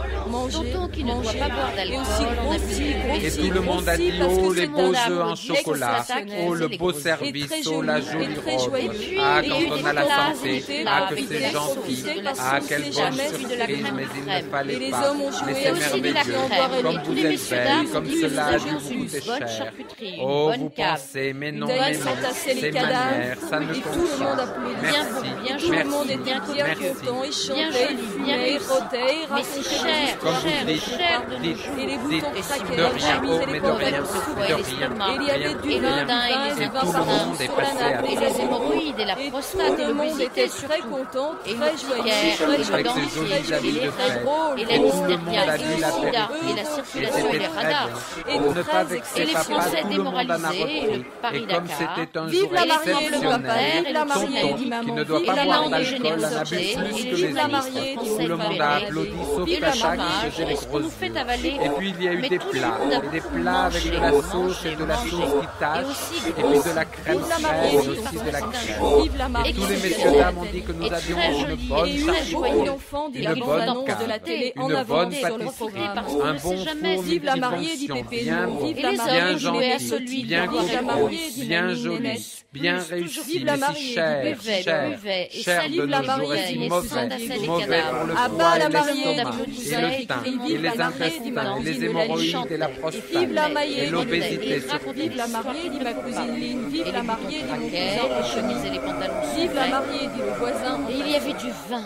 S3: Tonton qui ne doit pas boire
S2: et
S3: d'alcool,
S2: aussi
S3: on a bu
S2: grossi,
S3: que
S1: Et
S3: les
S1: tout le monde a dit
S2: parce que
S1: oh les
S2: c'est
S1: beaux
S2: un
S1: œufs en
S2: arbre
S1: chocolat,
S2: exceptionnel.
S1: oh le beau
S2: Et
S1: service,
S2: très
S1: oh la
S2: joli,
S1: jolie
S2: et très
S1: robe,
S2: joyeux.
S1: ah
S2: Et
S1: quand
S2: des
S1: on a la
S2: plats,
S1: santé,
S2: des
S1: ah
S2: plats
S1: que
S2: avec
S1: c'est
S2: de la
S1: gentil,
S2: sauce, parce
S1: ah
S2: qu'on
S1: quelle
S2: sait
S1: bonne
S2: jamais
S3: de la
S1: surprise,
S3: crème
S1: mais il ne
S3: crème.
S2: Et
S1: fallait
S2: les
S1: pas,
S2: hommes ont joué
S1: mais
S2: aussi
S1: c'est
S2: de la
S1: merveilleux,
S2: crème.
S1: comme
S3: Tous
S1: vous
S3: les
S1: êtes
S3: messieurs,
S1: belle,
S3: dames,
S1: comme
S3: ils
S1: cela
S3: nous
S1: du
S3: avions
S1: coup
S3: une
S1: est
S3: bonne
S1: cher.
S3: charcuterie, une
S1: Oh
S3: bonne
S1: vous
S3: cave.
S1: pensez, mais non,
S2: Ils
S1: mais non,
S2: s'entassaient les
S1: ces
S2: cadavres,
S1: manières, ça ne
S2: et tout
S1: compte
S2: le monde
S1: pas.
S2: applaudit.
S3: Bien
S1: Merci,
S3: beau, bien
S2: Tout le
S3: joli,
S2: monde était
S3: bien
S2: bien
S3: copieux,
S2: content, et
S3: bien
S2: chantait,
S3: joli,
S2: il
S3: bien
S2: fumait, il
S3: réussi.
S2: rotait, il
S3: Mais
S2: racontait
S3: c'est
S2: des
S3: cher,
S1: Comme
S2: histoires,
S1: vous dites,
S3: cher de
S1: dites,
S3: nos jours.
S2: et les
S1: dites,
S2: boutons
S3: Et
S2: craquaient,
S1: de
S2: la
S1: rien,
S2: chemise
S1: oh,
S2: et
S1: mais
S2: les
S1: de rien,
S2: pantalons
S3: souffraient,
S1: de
S3: les
S1: rien,
S3: estomacs.
S2: Et il y avait
S1: rien,
S2: du
S3: Et le
S2: vin,
S3: teint et
S2: du
S3: les
S2: vin
S1: tout le
S2: partout
S1: monde est
S2: sur la
S1: passé
S2: nappe,
S1: à
S2: et
S3: Et
S2: les
S3: les hémorroïdes et la
S2: Et
S3: prostate
S2: tout
S3: et
S2: le monde
S3: l'obésité
S2: était très
S3: surtout.
S2: content,
S3: Et
S2: très
S3: le
S2: joyeux,
S3: ticket,
S2: très
S3: et le
S2: joyeux,
S1: avec ses
S3: dentier,
S1: jolis habits
S3: et les
S1: de
S3: frais,
S1: fête.
S2: drôle,
S3: et
S1: Et
S3: la
S1: tout le monde
S3: listeria,
S1: a
S3: et
S1: vu
S3: le
S1: la
S3: sida,
S1: périphérie.
S3: et la
S1: Et
S3: circulation et
S1: c'était
S3: les
S1: très
S3: radars.
S1: bien.
S2: Et
S1: Pour ne pas
S2: très
S1: vexer
S3: Et les
S1: papa,
S3: Français
S1: tout le monde en a
S3: démoralisés,
S1: repris.
S3: le Paris
S1: Et comme
S3: Dakar.
S1: c'était un
S2: Vive
S1: jour
S2: la mariée, le
S1: exceptionnel,
S2: papa, vive la mariée,
S1: tonton,
S2: dit maman,
S1: qui ne doit
S2: vive
S1: pas
S2: la
S1: boire
S2: mariée,
S1: d'alcool, en a bu
S3: générosité,
S1: plus
S3: et
S1: que
S3: les
S1: les
S2: la
S1: autres.
S2: mariée,
S1: Tout
S2: dit
S1: le monde
S2: Fabien,
S1: a applaudi, sauf
S2: vive la
S1: Tata qui
S2: mariée,
S1: faisait les
S3: est-ce qu'on
S1: gros
S3: nous fait
S1: yeux.
S3: avaler
S1: Et puis il y a eu
S3: Mais
S1: des
S3: tout le
S1: plats,
S3: monde a
S1: et des
S3: beaucoup
S1: plats avec de la
S3: mangé,
S1: sauce et de la
S3: mangé,
S1: sauce qui tâche,
S3: et aussi
S1: et puis
S3: gros.
S1: de la crème
S2: Vive la
S1: fraîche,
S2: mariée,
S1: et
S2: dit
S1: aussi de la
S2: Fabien.
S1: crème.
S2: Vive la mariée,
S1: Et tous les
S2: dit
S1: messieurs
S2: Fabien.
S1: dames ont dit que nous
S3: Et
S1: avions
S3: très
S1: une
S3: joli,
S1: bonne
S2: Et eu
S3: très
S2: beaucoup
S3: joyeux.
S2: d'enfants, dit
S1: Une
S2: la
S1: bonne
S2: bande-annonce de la
S1: carte,
S2: télé en
S1: une
S2: avant
S1: bonne
S2: sur le
S1: pâtisserie,
S2: programme.
S3: parce qu'on
S1: un
S3: ne
S1: bon
S3: sait jamais.
S1: four
S2: Vive la mariée, dit
S1: multifonction,
S2: Pépé,
S1: bien
S2: non,
S1: beau,
S2: vive
S3: Et
S2: la
S3: les
S2: mariée,
S1: bien
S3: hommes jouaient à
S1: gentil,
S3: celui de
S1: bien
S3: boire
S2: vive la
S3: et
S2: mariée,
S1: copieux,
S2: dit
S1: bien
S2: Mamie
S1: joli,
S2: Nénette.
S1: bien
S3: Plus,
S1: réussi,
S3: toujours
S2: Vive la
S1: mais
S2: mariée,
S1: si
S2: dit
S1: cher,
S3: buvait,
S1: cher,
S3: buvait, et
S1: cher
S3: salut
S1: de
S2: Vive la
S1: nos
S2: mariée,
S1: jours et
S2: dit
S1: si
S2: les
S1: mauvais,
S3: s'entassait les
S1: mauvais
S3: cadavres.
S1: pour le
S2: Ah
S1: foie
S2: bah,
S1: et
S2: la mariée,
S1: l'estomac,
S2: dit
S1: et
S2: cousin,
S1: le teint,
S2: et
S1: et
S2: vive
S1: les
S2: la mariée, dit
S1: intestins,
S2: maman,
S1: et les
S2: dit Mélanie
S1: hémorroïdes
S2: chante.
S1: et la
S2: Vive
S1: prostate,
S2: la mariée,
S1: et
S2: dit
S1: l'obésité
S2: Mélanie.
S1: surtout.
S2: Vive la mariée, dit ma cousine Lynn. Vive
S3: Et
S2: la
S3: les
S2: mariée, dit mon
S3: boutons
S2: cousin
S3: les chemises et les pantalons
S2: Vive la
S3: souffraient.
S2: mariée, dit le voisin.
S3: Et il y avait du vin,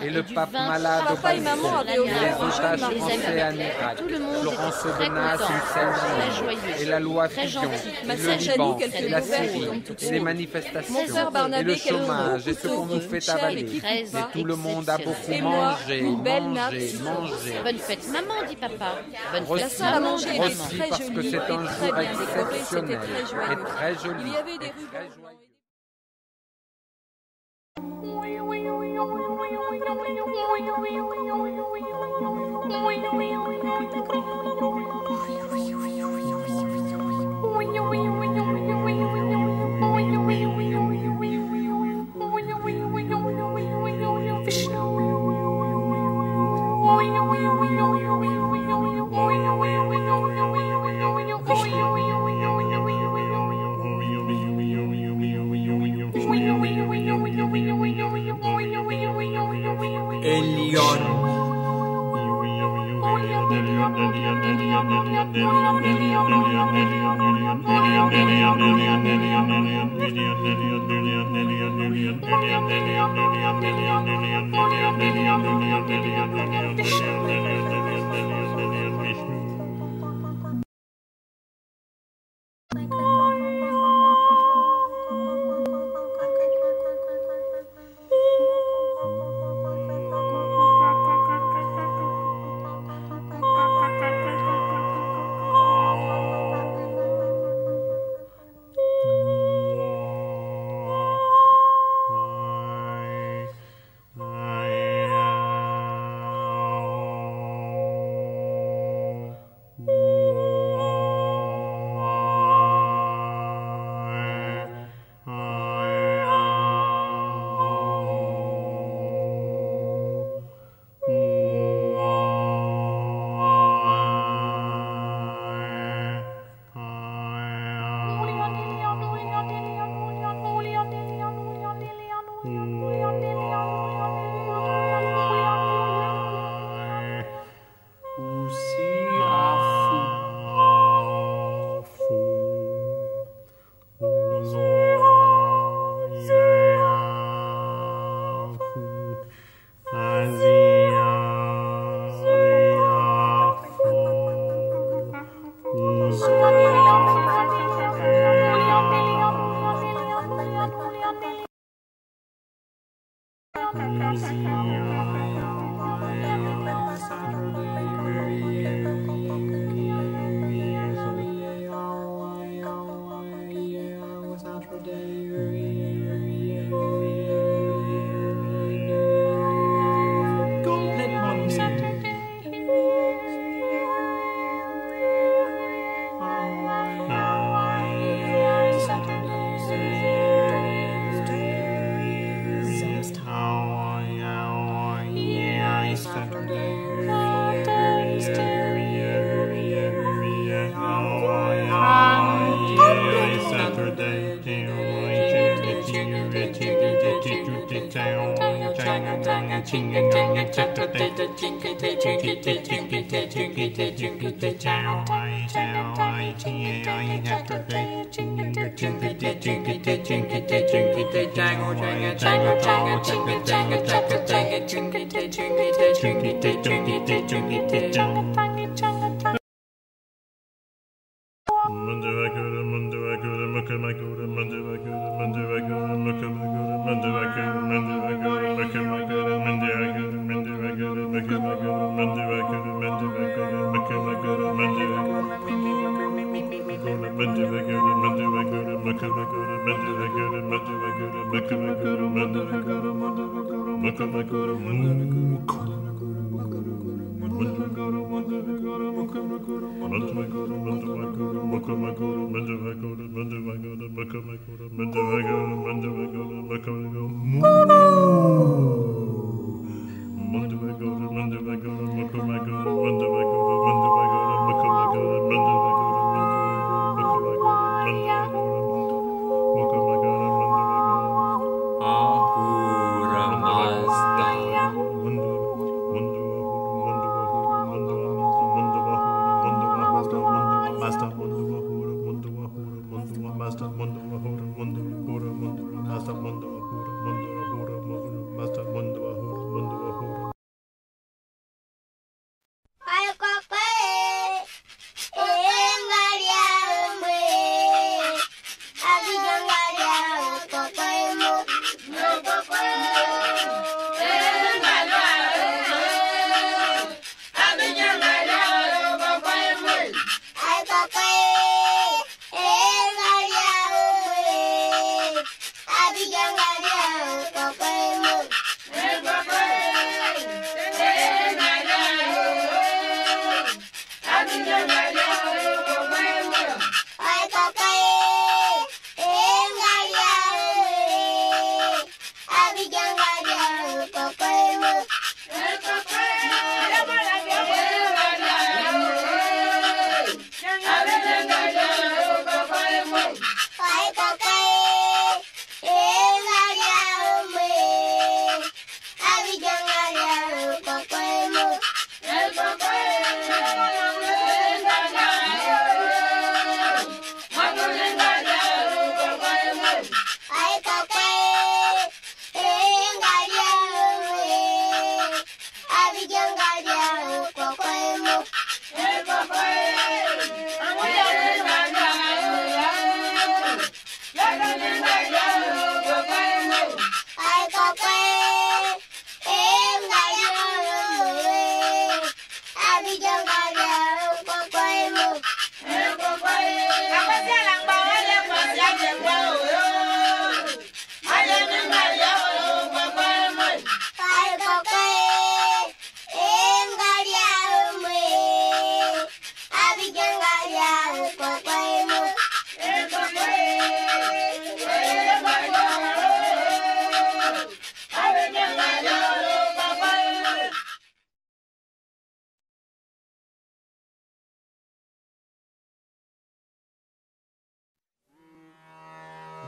S1: Et le
S3: du
S1: pape
S3: vin
S1: malade au
S2: Papa et maman
S1: Palais,
S2: avaient
S1: et
S2: offert
S1: les
S2: un jeune
S1: otages
S2: marié.
S1: français en Irak,
S3: Tout le monde
S1: Florence
S3: était très
S1: Aubenas,
S3: content,
S1: Hussein
S3: très
S1: Rouge,
S3: joyeux,
S1: et la loi
S3: très
S1: Fillon,
S3: gentil.
S2: Ma
S1: et
S2: sœur
S1: le
S2: Janie,
S1: Liban,
S2: qu'elle fait
S1: et la
S2: le verre,
S1: Syrie,
S2: tombe toute
S1: et les
S2: seule.
S1: manifestations,
S2: Mon frère
S1: et
S2: Barnabé,
S1: le
S2: qu'elle
S1: chômage, et
S2: beaucoup
S1: ce qu'on nous
S2: trop
S1: fait
S2: cher et
S1: avaler.
S2: qui
S1: Et
S2: coupe pas.
S1: tout le monde a beaucoup
S2: Et moi,
S1: mangé,
S2: une belle nappe.
S1: mangé, mangé.
S3: Bonne fête, maman, dit papa. Bonne
S1: Grossi,
S3: fête,
S2: La salle à
S3: maman,
S2: manger
S3: dit
S2: était
S3: maman.
S1: grossi
S2: très
S1: parce que
S2: jolie
S1: c'est
S2: et
S1: un
S2: très
S1: jour
S2: bien décorée, c'était
S1: exceptionnel
S2: très
S1: et
S2: joyeux.
S1: très joli.
S2: Il y avait des
S1: et
S2: rubans.
S1: très joyeux.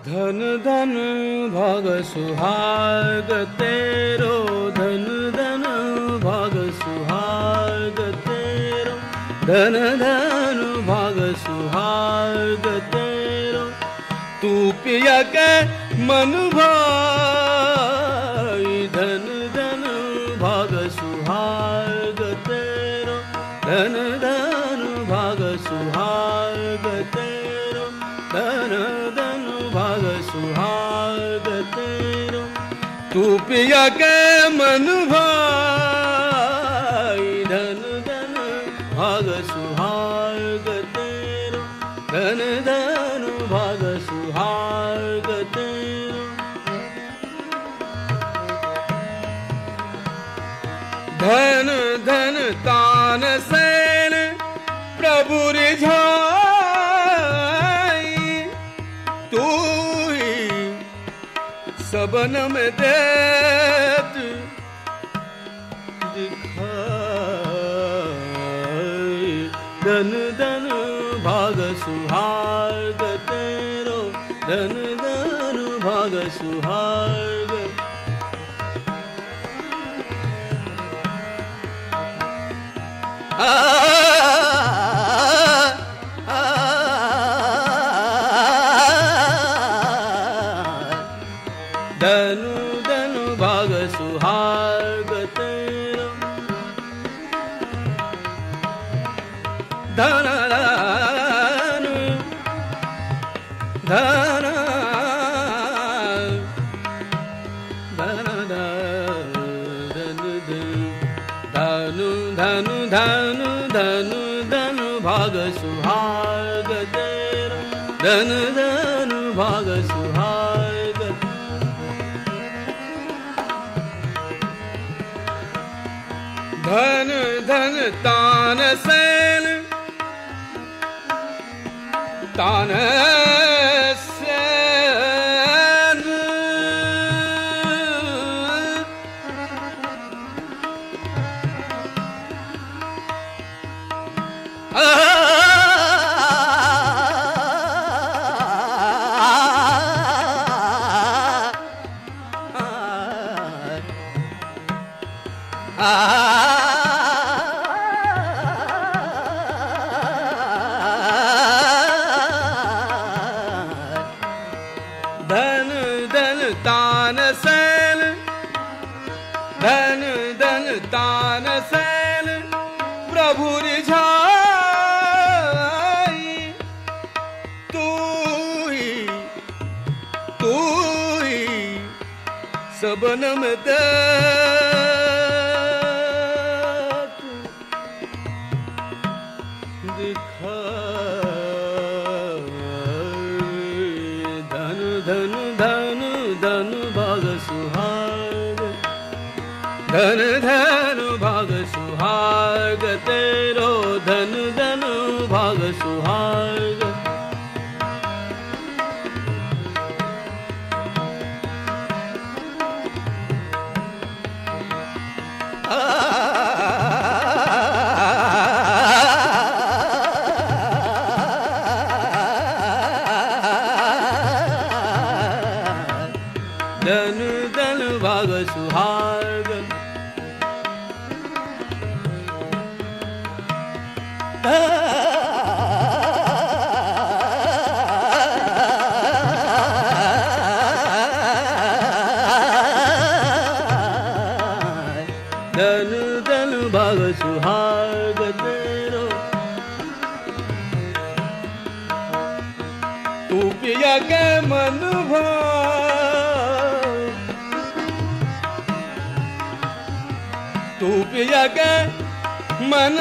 S8: धन धन भाग सुहाग तेरो, धन धन भाग सुहाग तेरो, धन धन भाग सुहाग तेरो। तू पिया के मन भाई, धन धन भाग सुहाग तेरो, धन धन भाग सुहाग तेरो, धन धन भाग सुहाग तेरो। तू पिया के मन भाई, धन धन भाग सुहाग तेरो, धन धन भाग सुहाग तेरो। धन धन तान सेन प्रभु रिझाई, तू ही सबन में देत दिखाई। धन धन भाग सुहाग तेरो, धन धन भाग सुहाग धनु धनु भाग सुहाग तेरा धन धन धनु धनु धनु धनु भाग सुहाग तेरा धनु धनु भाग सुहाग धन धन तान सेन तान सेन धन धन तान सेन धन धन तान सेन प्रभु रिझाई तू ही सबन में दे दिखा धनु धनु धनु धनु भाग सुहाग धन धनु भाग सुहाग तेरो धन धनु भाग सुहाग धनु धनु भाग सुहाग धनु धनु भाग सुहाग तेरो तू पिया के मन तू पिया के मन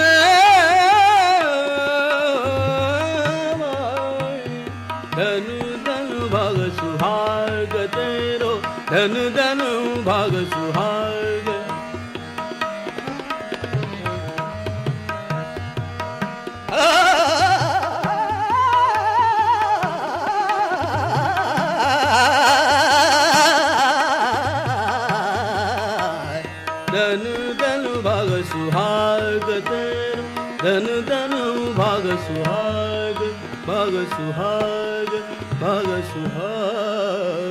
S8: धनु धनु भाग सुहाग तेरो धनु धनु भाग सुहाग धनु धनु भाग सुहाग तेरो धनु धनु भाग सुहाग भाग सुहाग भाग सुहाग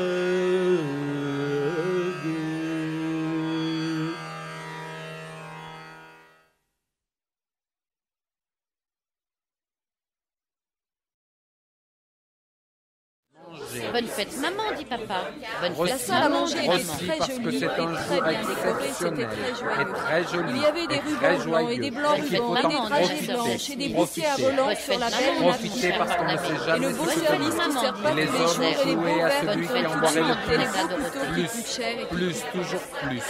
S3: Bonne fête maman, dit papa. Bonne
S2: La
S3: fête
S2: salle à
S3: maman,
S2: manger
S3: dit
S2: était
S3: maman.
S2: très
S1: parce que
S2: jolie,
S1: c'est un
S2: et
S1: jour
S2: très bien décorée, c'était
S1: exceptionnel
S2: très
S1: et
S2: joyeux.
S1: très joli.
S2: Il y avait des
S1: et
S2: rubans
S1: très
S2: blancs et des blancs
S1: joyeux, et qu'il
S2: rubans,
S1: faut
S2: des
S1: en
S2: dragées
S1: profiter.
S2: blanches et des bouquets à
S1: Profiter.
S2: volants sur la belle
S1: Profitez
S2: nappe.
S1: parce qu'on ne sait
S2: Et
S1: jamais
S2: le
S1: ce
S2: beau
S1: que
S2: service
S1: ça
S2: qui
S1: va.
S2: sert pas
S1: Et les
S2: tous les jours
S1: hommes
S2: et les beaux
S1: jouaient à
S2: verres
S1: celui
S2: qui
S1: qui en
S2: font
S1: boirait le
S2: des
S1: plus,
S2: couteaux qui coûtent cher et qui
S1: plus, toujours plus.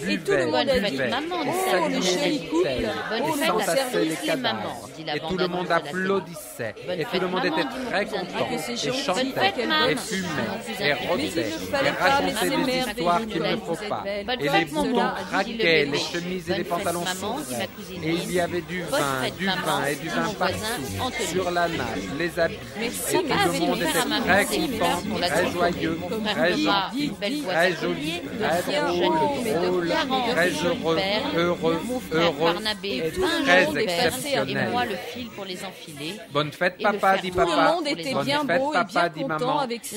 S2: Et tout le monde a dit,
S3: maman,
S2: oh, le chéri couple,
S3: Bonne
S2: oh,
S3: fête
S2: le
S3: à
S2: service.
S3: tous les mamans, dit la
S1: Et tout le monde
S3: bande-annonce de la télé.
S1: applaudissait.
S3: Bonne
S1: Et tout
S3: fête,
S1: le monde
S3: maman,
S1: était
S3: dit mon
S1: très
S3: cousin
S1: content.
S2: Dieu.
S1: Et
S2: C'est gentil,
S1: chantait,
S3: bonne fête, maman.
S1: et fumait,
S3: Mon cousin
S1: et
S3: préféré.
S2: Mais il
S1: rôdait,
S2: ne
S1: et
S2: fallait pas, mais c'est
S1: racontait des
S2: merveilleux.
S1: histoires qu'il ne
S2: Vous
S1: faut
S2: êtes
S1: pas.
S2: belle.
S3: Bonne
S1: Et les
S3: fête, mon
S1: boutons
S3: gars, dit le
S1: craquaient,
S3: bébé.
S1: les chemises et
S3: Bonne
S1: les
S3: fête,
S1: pantalons
S3: maman, dit ma
S1: s'ouvraient.
S3: cousine
S1: Et il y avait du
S3: Bonne
S1: vin,
S3: fête,
S1: du
S3: maman,
S1: vin et du
S3: dit
S1: vin
S3: mon voisin,
S1: partout.
S3: Anthony.
S1: Sur la nappe, les habits.
S2: Merci,
S1: Et tout
S2: merci.
S1: le monde
S3: Faire à
S1: était
S3: maman,
S1: très
S3: c'est une
S1: content,
S3: pour la
S1: très
S3: santé.
S1: joyeux,
S3: Mon frère
S1: très
S3: Thomas,
S1: gentil,
S3: une belle voix
S1: très
S3: à
S1: joli,
S3: collier,
S1: très
S3: de
S1: drôle,
S3: Jeanne,
S1: drôle, très heureux, heureux,
S3: mon frère
S1: heureux
S3: Barnabé,
S1: et
S3: tout le
S1: très
S3: monde est passé, et
S1: exceptionnel.
S3: moi le fil pour les enfiler.
S1: Bonne fête
S3: Et le
S1: papa,
S3: faire
S1: dit
S3: tout le
S1: papa.
S2: monde était
S1: Bonne
S2: bien
S1: fête
S2: beau et
S1: papa,
S2: bien
S1: dit
S2: content
S1: maman.
S2: avec ses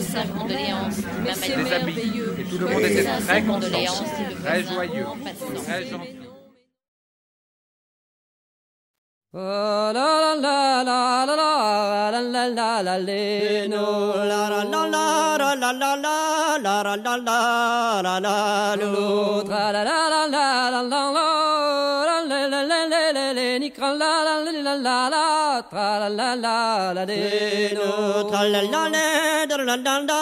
S3: sincères condoléances.
S2: Mais c'est
S1: des habits.
S2: merveilleux.
S1: Et tout le monde était très
S3: Sincères
S1: content,
S3: condoléances et le
S1: très
S3: voisin
S1: joyeux,
S3: en passant.
S1: très gentil.
S9: La la la la la la la la la la le no la la la la la la la la la la la la la lo tra la la la la la la la la la la la la la ni tra la la la la la tra la la la la le no tra la la la da la la la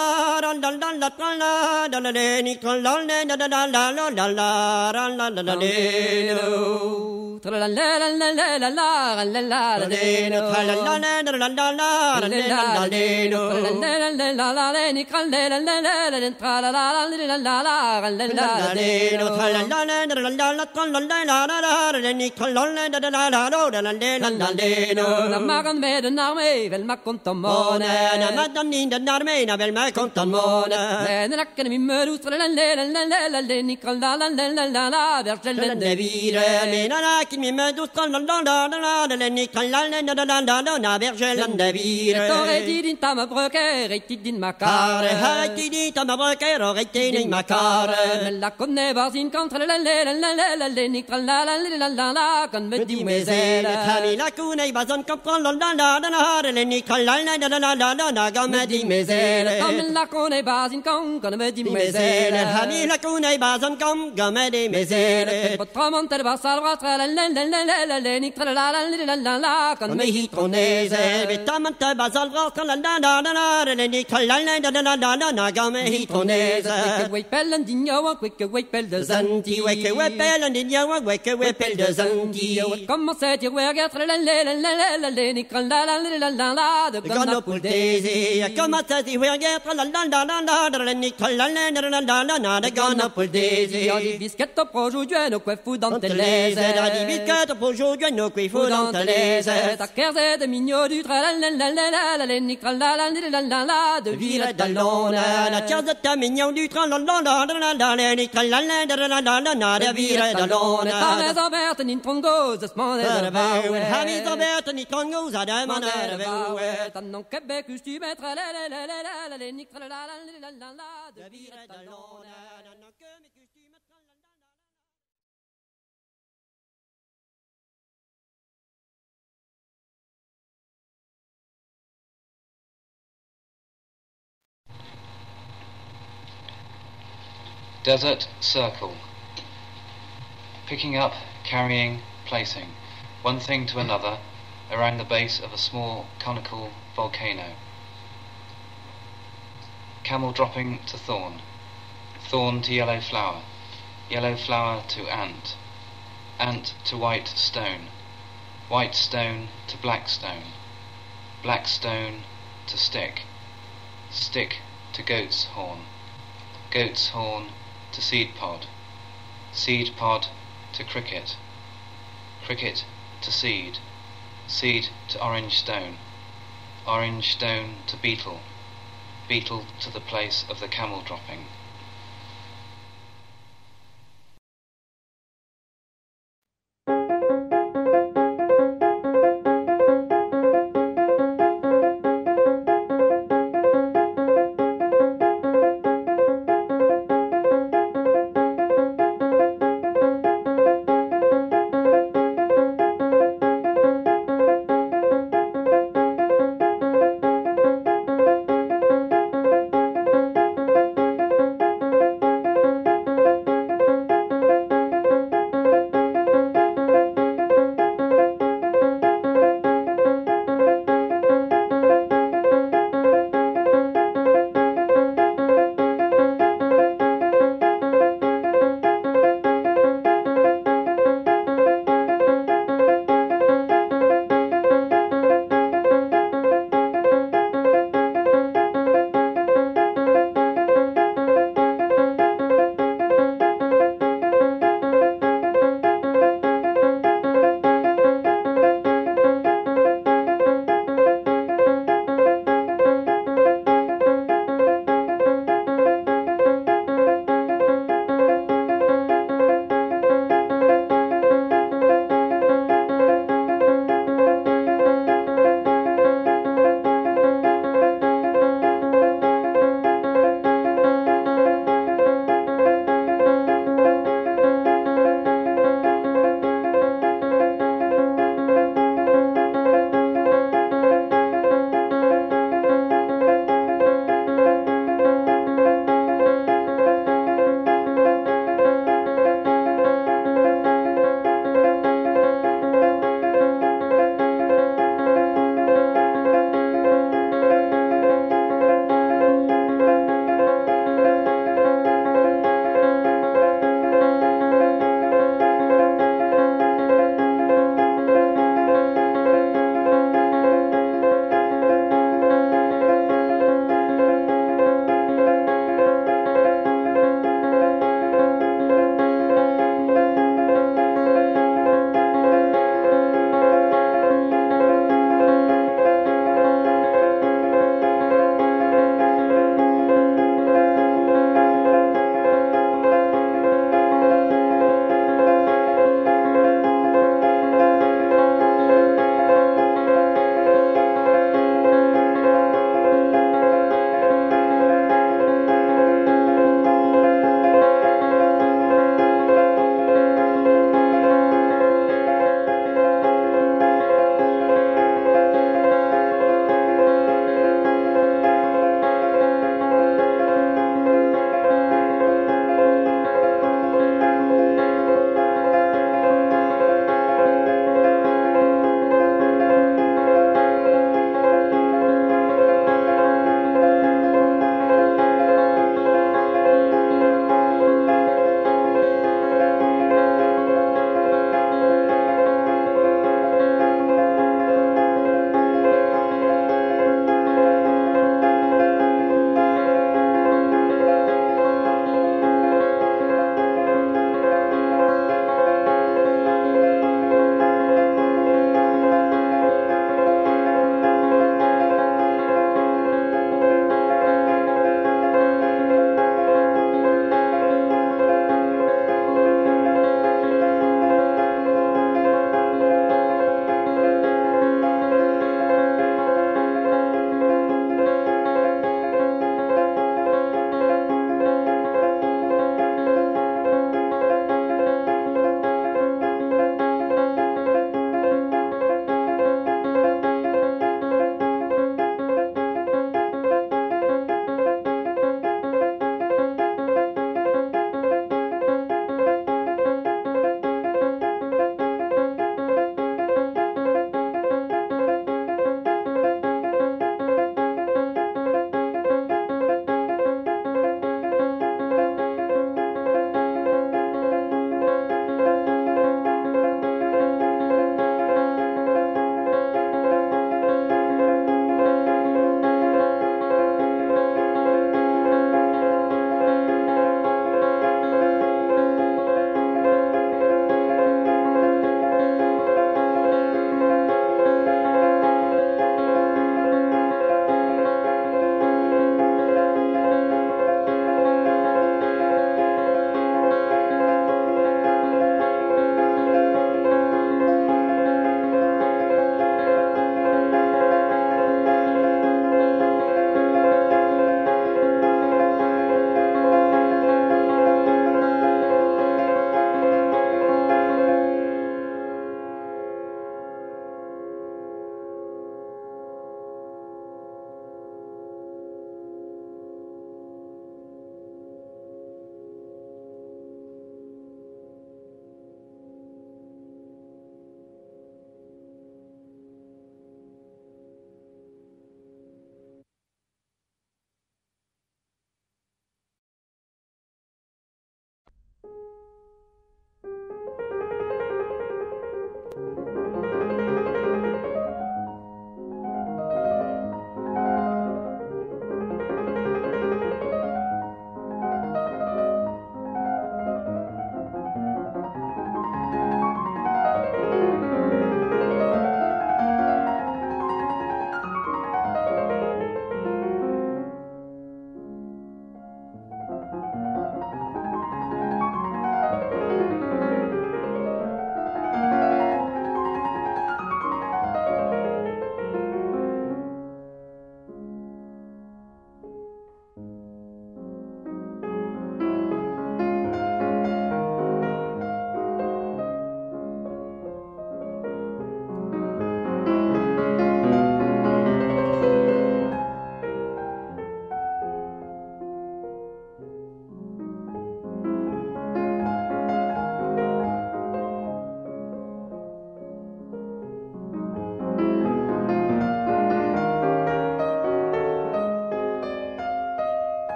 S9: da la la tra la da la ni tra la la da la la la la la la la le no La magan med en armé, vel ma contamone. Na madan in den armé, na vel ma contamone. Na lakken mi meru tralala nikal la la la la la vertel de vire. Na lakken mi meru tralala nikal la la la la na vertel de vire. T'aurais dit din ta ma broker, et din makar. T'aurais dit ta ma broker, et din makar. La connaît barzin contre la nikal la la la quand me dit mes ailes. La connaît bazon comprend la nikal la la quand me dit mes ailes. Comme la connaît bazin quand me dit mes ailes. La connaît bazon quand me dit mes ailes. Votre monte le basal ratra la nikal la quand me hit on les ailes. Votre monte basal ratra la nikal la quand me hit on les ailes. Wake bell and dingo, wake bell de zanti, wake bell and dingo, wake bell de zanti. Comment c'est dire where get la nikal la de gonna pull daisy. Comment c'est dire where get la nikal la de gonna pull daisy. Di biscuit pour aujourd'hui no que fou dans tes les. Di biscuit pour aujourd'hui no que fou dans tes les. Ta kerze de mignon du la nikal la de vire d'allona. La kerze de mignon du la nikal la de vire d'allona. Ta maison verte in trongo ce monde. Hamis verte ni trongo za de man ta non Québec tu mettre la nikal la de vire d'allona.
S10: Desert circle. Picking up, carrying, placing, one thing to another, around the base of a small conical volcano. Camel dropping to thorn, thorn to yellow flower to ant, ant to white stone to black stone to stick, stick to goat's horn to seed pod to cricket, cricket to seed, seed to orange stone to beetle, beetle to the place of the camel dropping.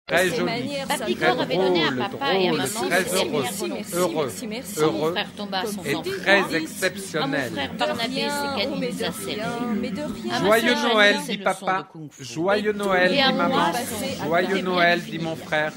S1: Très joli,
S3: Papicor avait donné à papa et à maman
S1: très
S3: des
S1: heureux,
S3: heureux. À mon frère Thomas son
S1: et
S3: sang
S1: très
S3: froid. À mon
S1: exceptionnel.
S3: frère Barnabé ses canines acérées. À ma
S1: Joyeux
S3: sœur
S1: Noël,
S3: Janice,
S1: dit
S3: ses leçons
S1: papa.
S3: de kung-fu.
S1: Joyeux Noël,
S3: Et à
S1: dit
S3: moi,
S1: maman.
S3: son
S1: Joyeux
S3: goûter
S1: Noël,
S3: bien
S1: dit
S3: cuit.
S1: mon frère.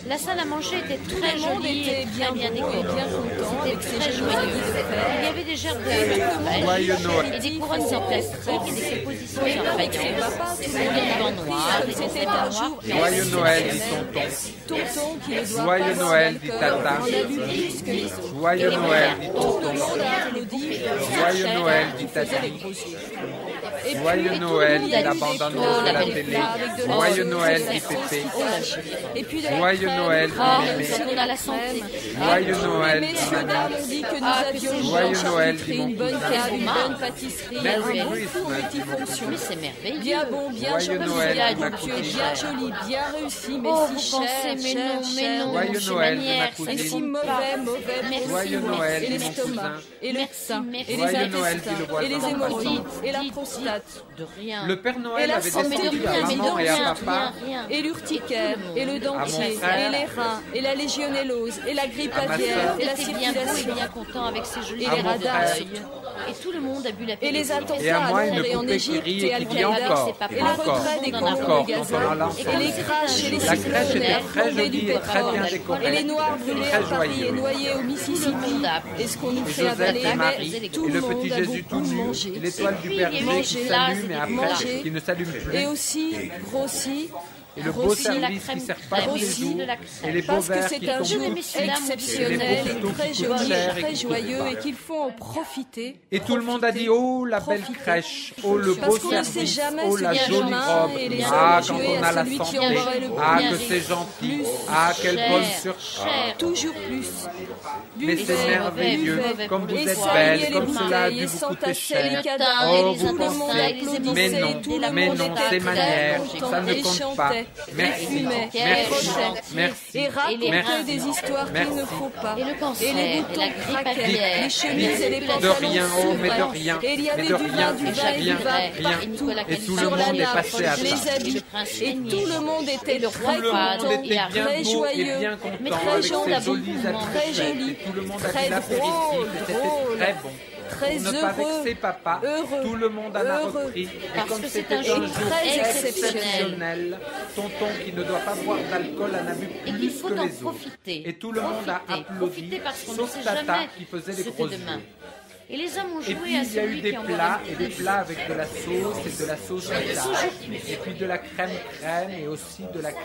S3: La salle à manger était très
S2: le monde
S3: jolie
S2: était
S3: et
S2: bien
S3: très bien
S2: beau et
S3: décorée.
S2: bien content
S3: C'était
S2: avec ses
S3: très
S2: jolis
S3: joyeux.
S2: affaires.
S3: Il y avait des gerbes de fleurs
S1: Joyeux
S3: fraîches
S1: Noël.
S3: et des couronnes en plastique et des compositions en faïence, des rubans noirs, des
S2: C'était
S3: enfants
S2: un
S3: noirs
S2: jour
S3: qui en
S1: Joyeux
S3: faisaient
S1: Noël,
S3: des
S1: dit
S3: belles.
S1: tonton.
S2: Tonton qui ne doit
S1: Joyeux
S2: pas
S1: Noël,
S2: boire
S1: dit
S2: d'alcool,
S1: tata.
S2: en a bu plus que les autres.
S1: Joyeux Noël, dit
S2: Tout le
S1: tonton.
S2: monde a applaudi.
S1: Joyeux Noël, dit tati.
S2: Et puis,
S1: Joyeux
S2: tout le
S1: Noël,
S2: monde
S1: dit
S2: a
S1: la
S2: eu
S1: bande
S2: des
S1: annonce
S2: plats
S1: de la
S2: avec
S1: télé.
S2: avec de la
S1: Joyeux
S2: sauce,
S1: Noël,
S2: de la
S1: dit
S2: sauce
S1: Pépé.
S2: qui tâche. Et puis de la
S1: Joyeux
S2: crème,
S1: Noël, dit
S2: crème,
S1: Mémé.
S3: Ça donne à la santé.
S1: Joyeux Noël,
S2: Les
S1: dit
S2: messieurs
S1: Maman.
S2: dames ont dit que nous
S3: Ah,
S2: avions
S3: que
S2: une
S3: c'est
S2: bonne
S1: Joyeux Noël,
S2: charcuterie,
S1: dit mon
S2: une bonne
S1: cousin.
S2: cave, une
S3: Thomas.
S2: bonne pâtisserie,
S1: Merry
S2: un bon
S1: Christmas,
S2: four
S1: dit mon
S2: multifonction.
S3: Mais c'est merveilleux.
S2: Bien bon, bien
S1: Joyeux
S2: gentil,
S1: Noël,
S2: bien
S1: dit ma
S2: luxueux,
S1: cousine.
S2: bien joli, bien réussi, mais
S3: Oh,
S2: si
S3: vous
S2: cher,
S3: pensez, mais
S2: cher,
S3: non, mais
S2: cher.
S3: non.
S1: Joyeux
S3: ces
S1: Noël, dit ma
S3: manières, ça
S1: cousine.
S3: ne
S2: Et si
S3: compte
S2: mauvais,
S3: pas.
S2: mauvais,
S3: Merci,
S1: Joyeux
S3: merci.
S1: Noël,
S2: et
S1: dit mon
S2: l'estomac,
S1: cousin.
S2: et le
S3: Merci,
S2: sein,
S3: merci.
S2: et les
S1: Joyeux Noël, dit le
S2: intestins,
S1: voisin.
S2: et les hémorroïdes, et la
S3: Dites,
S2: prostate,
S3: de rien.
S1: Le Père
S2: Et
S1: Noël
S2: la
S1: avait
S2: santé
S1: descendu
S2: du
S1: à
S2: bien, mais
S1: maman
S2: de
S1: et à
S2: rien,
S1: papa.
S3: rien.
S2: et l'urticaire, et le dentier,
S1: frère.
S2: et les reins, et la légionellose, et la grippe
S1: À ma
S2: aviaire,
S1: sœur.
S2: et la
S3: Était bien beau et
S2: circulation,
S3: bien content avec ses jolis
S2: Et
S1: les
S3: verres
S1: radars,
S3: d'œil.
S2: surtout.
S3: Et tout le monde a bu la
S2: et les
S3: pilule.
S2: attentats
S1: Et à moi,
S2: à
S1: une
S2: Londres et en
S1: poupée qui
S2: Égypte
S1: rit
S2: et
S1: et
S2: à
S1: qui dit
S2: Al-Qaïda,
S1: encore.
S2: et le retrait des colons
S1: Encore,
S2: de
S1: quand on en a
S2: Gaza, et les crashs et les
S1: La crèche était
S2: cyclones
S1: très
S2: tombés du
S1: jolie et très bien
S2: pétrole,
S1: décorée.
S2: et les noirs brûlés
S1: Très
S2: à Paris et
S1: joyeux.
S2: noyés au Mississippi, et ce qu'on nous fait
S1: Joseph
S2: avaler,
S1: et Marie,
S2: mais
S1: et
S2: tout
S1: le
S2: le
S1: petit
S2: monde a
S1: Jésus tout
S2: beaucoup
S1: nu,
S2: mangé.
S1: et l'étoile du
S3: puis,
S1: berger
S3: il y avait
S1: qui
S3: des
S1: s'allume et
S3: glaces,
S1: après
S2: manger.
S1: qui ne s'allume plus.
S2: Et aussi grossi,
S1: Et le beau
S2: grossi,
S1: service qui sert pas tous les
S2: grossi,
S1: jours.
S3: de la crème.
S1: Et les beaux
S2: parce que
S1: verres
S2: c'est
S1: qui
S2: un
S1: tombent.
S2: jour
S3: messieurs, dames,
S2: exceptionnel
S1: et
S2: et
S1: les beaux
S2: très
S1: photos qui coûtent
S2: joli,
S1: cher et
S2: très
S1: qui
S2: joyeux
S1: coûtent pas.
S2: et qu'il faut en profiter.
S1: Et tout le monde a dit oh la belle
S2: Profitez.
S1: crèche, oh le beau
S2: Parce qu'on ne sait
S1: service,
S2: jamais
S1: oh
S2: ce
S1: la
S2: qu'il y a
S1: jolie
S2: demain,
S1: robe,
S2: et les
S1: ah
S2: hommes
S1: quand
S2: jouer
S1: on
S2: à
S1: a la
S2: celui qui
S1: santé,
S2: en aurait le
S1: ah
S3: bien
S1: que
S3: riche,
S1: c'est gentil,
S3: plus,
S1: ah quelle
S3: cher,
S1: bonne surprise.
S3: cher.
S2: Toujours plus.
S1: Mais
S2: Buvez,
S1: c'est merveilleux,
S3: mauvais
S1: comme
S3: pour
S1: vous
S3: les
S1: êtes
S3: foies.
S1: belle,
S2: Essayez
S1: comme
S2: les
S1: cela a
S2: bouteilles,
S1: dû vous coûter
S2: entassez les
S1: cher.
S2: cadavres,
S1: Oh,
S2: et
S1: vous
S2: tout le monde
S1: pensez,
S2: applaudissait,
S1: mais non,
S2: tout le
S1: mais
S2: monde
S1: non,
S2: était
S1: ces
S2: très
S1: manières,
S2: content,
S1: ça ne
S2: et
S1: compte pas.
S2: chantait,
S1: Merci,
S2: et fumait, et
S1: merci,
S2: rotait,
S1: merci,
S2: et racontait
S1: merci,
S2: des histoires qu'il ne
S1: merci.
S2: faut pas.
S3: Et le cancer,
S2: Et les
S3: et la
S2: boutons
S3: grippe
S2: craquaient,
S3: aviaire,
S2: les chemises et les
S1: de
S2: pantalons
S1: rien, oh mais de
S2: s'ouvraient.
S1: rien,
S2: Et il y avait
S1: mais de
S2: du
S1: rien,
S2: vin, du vin et du
S1: rien,
S2: vin
S1: rien.
S2: partout.
S1: Et tout le
S2: Sur la
S1: monde est
S2: nappe,
S1: passé à
S2: les
S1: table.
S2: habits. Et tout le monde était
S3: le
S2: très
S1: Tout le monde
S2: content,
S1: était bien
S2: très
S1: beau et
S2: joyeux,
S1: bien
S2: mais
S1: content
S2: très
S1: avec
S2: gentil,
S1: ses jolis habits
S2: très
S1: faits.
S2: joli,
S1: Et tout le monde a
S2: très
S1: dit l'apéritif
S2: drôle,
S1: et c'était
S2: drôle,
S1: très bon.
S2: très
S1: Pour ne pas
S2: heureux,
S1: vexer papa,
S2: heureux,
S1: tout le monde en a
S2: heureux,
S1: repris. Et
S3: parce
S1: comme
S3: que c'est
S1: c'était
S3: un
S1: un
S3: jour
S1: jour
S2: très
S1: exceptionnel, tonton qui ne doit pas boire d'alcool en a bu
S3: Et qu'il
S1: plus
S3: faut
S1: que
S3: en
S1: les autres.
S3: profiter.
S1: Et tout le monde a
S3: Profiter,
S1: applaudi,
S3: profiter parce qu'on ne
S1: sauf
S3: sait
S1: Tata
S3: jamais
S1: qui faisait
S3: ce
S1: les
S3: que
S1: gros
S3: demain.
S1: yeux.
S3: Et les hommes ont
S1: Et
S3: joué
S1: puis
S3: à
S1: il y a eu
S3: celui
S1: des
S3: qui en
S1: plats
S3: aurait
S1: et
S3: le
S1: des
S3: plus.
S1: plats avec de la sauce et de la sauce pistache, et puis de la crème et aussi de la crème.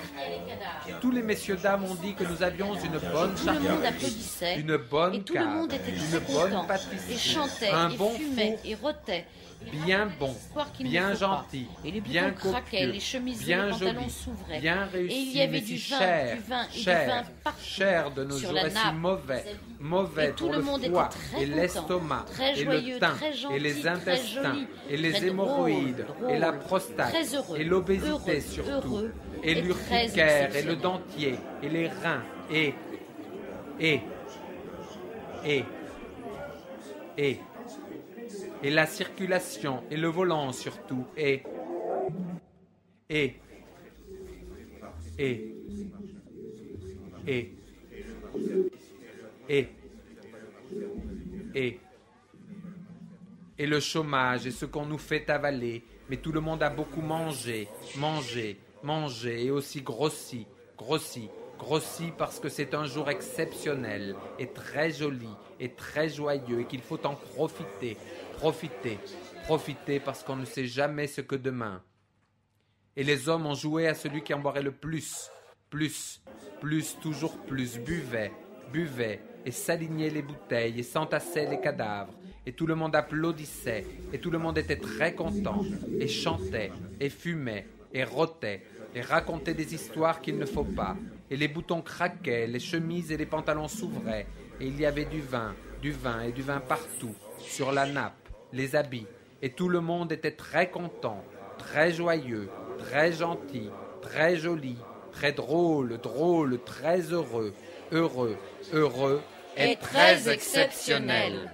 S1: Tous les messieurs dames ont dit que nous avions une bonne
S3: Tout le monde
S1: charcuterie,
S3: applaudissait.
S1: une bonne
S3: Et tout le
S1: cave,
S3: monde était
S1: une
S3: très
S1: bonne
S3: content.
S1: pâtisserie,
S3: Et chantait,
S1: un
S3: et
S1: bon
S3: fumait,
S1: four,
S3: et rotait.
S1: bien bon,
S3: Espoir qu'il ne
S1: bien
S3: faut pas.
S1: gentil,
S3: Et les
S1: bien
S3: boutons craquaient,
S1: copieux,
S3: les chemises et
S1: bien
S3: les pantalons
S1: joli,
S3: s'ouvraient.
S1: bien
S3: Et
S1: réussi,
S3: il y avait
S1: mais
S3: du
S1: si
S3: vin,
S1: cher,
S3: du vin et du
S1: cher,
S3: vin partout.
S1: cher de nos
S3: Sur
S1: jours,
S3: la
S1: et si
S3: nappe.
S1: mauvais
S3: Et tout
S1: pour
S3: le
S1: le
S3: monde était
S1: foie,
S3: très
S1: et
S3: content,
S1: l'estomac,
S3: très
S1: et
S3: joyeux,
S1: le teint,
S3: très gentil,
S1: et les
S3: très
S1: intestins,
S3: joli,
S1: et les
S3: très
S1: hémorroïdes,
S3: drôle,
S1: et la
S3: drôle,
S1: prostate,
S3: très heureux,
S1: et l'obésité
S3: heureux,
S1: surtout,
S3: heureux,
S1: et
S3: et très
S1: l'urticaire, et le
S3: exceptionnel.
S1: dentier, et les reins, et la circulation, et le volant surtout, et le chômage et ce qu'on nous fait avaler, mais tout le monde a beaucoup mangé, et aussi grossi parce que c'est un jour exceptionnel et très joli et très joyeux et qu'il faut en profiter parce qu'on ne sait jamais ce que demain. Et les hommes ont joué à celui qui en boirait le plus, toujours plus, buvait et s'alignait les bouteilles et s'entassait les cadavres. Et tout le monde applaudissait, et tout le monde était très content, et chantait, et fumait, et rotait, et racontait des histoires qu'il ne faut pas. Et les boutons craquaient, les chemises et les pantalons s'ouvraient, et il y avait du vin et du vin partout, sur la nappe, les habits, Et tout le monde était très content, très joyeux, très gentil, très joli, très drôle, drôle, très heureux, heureux, heureux
S3: et très exceptionnel.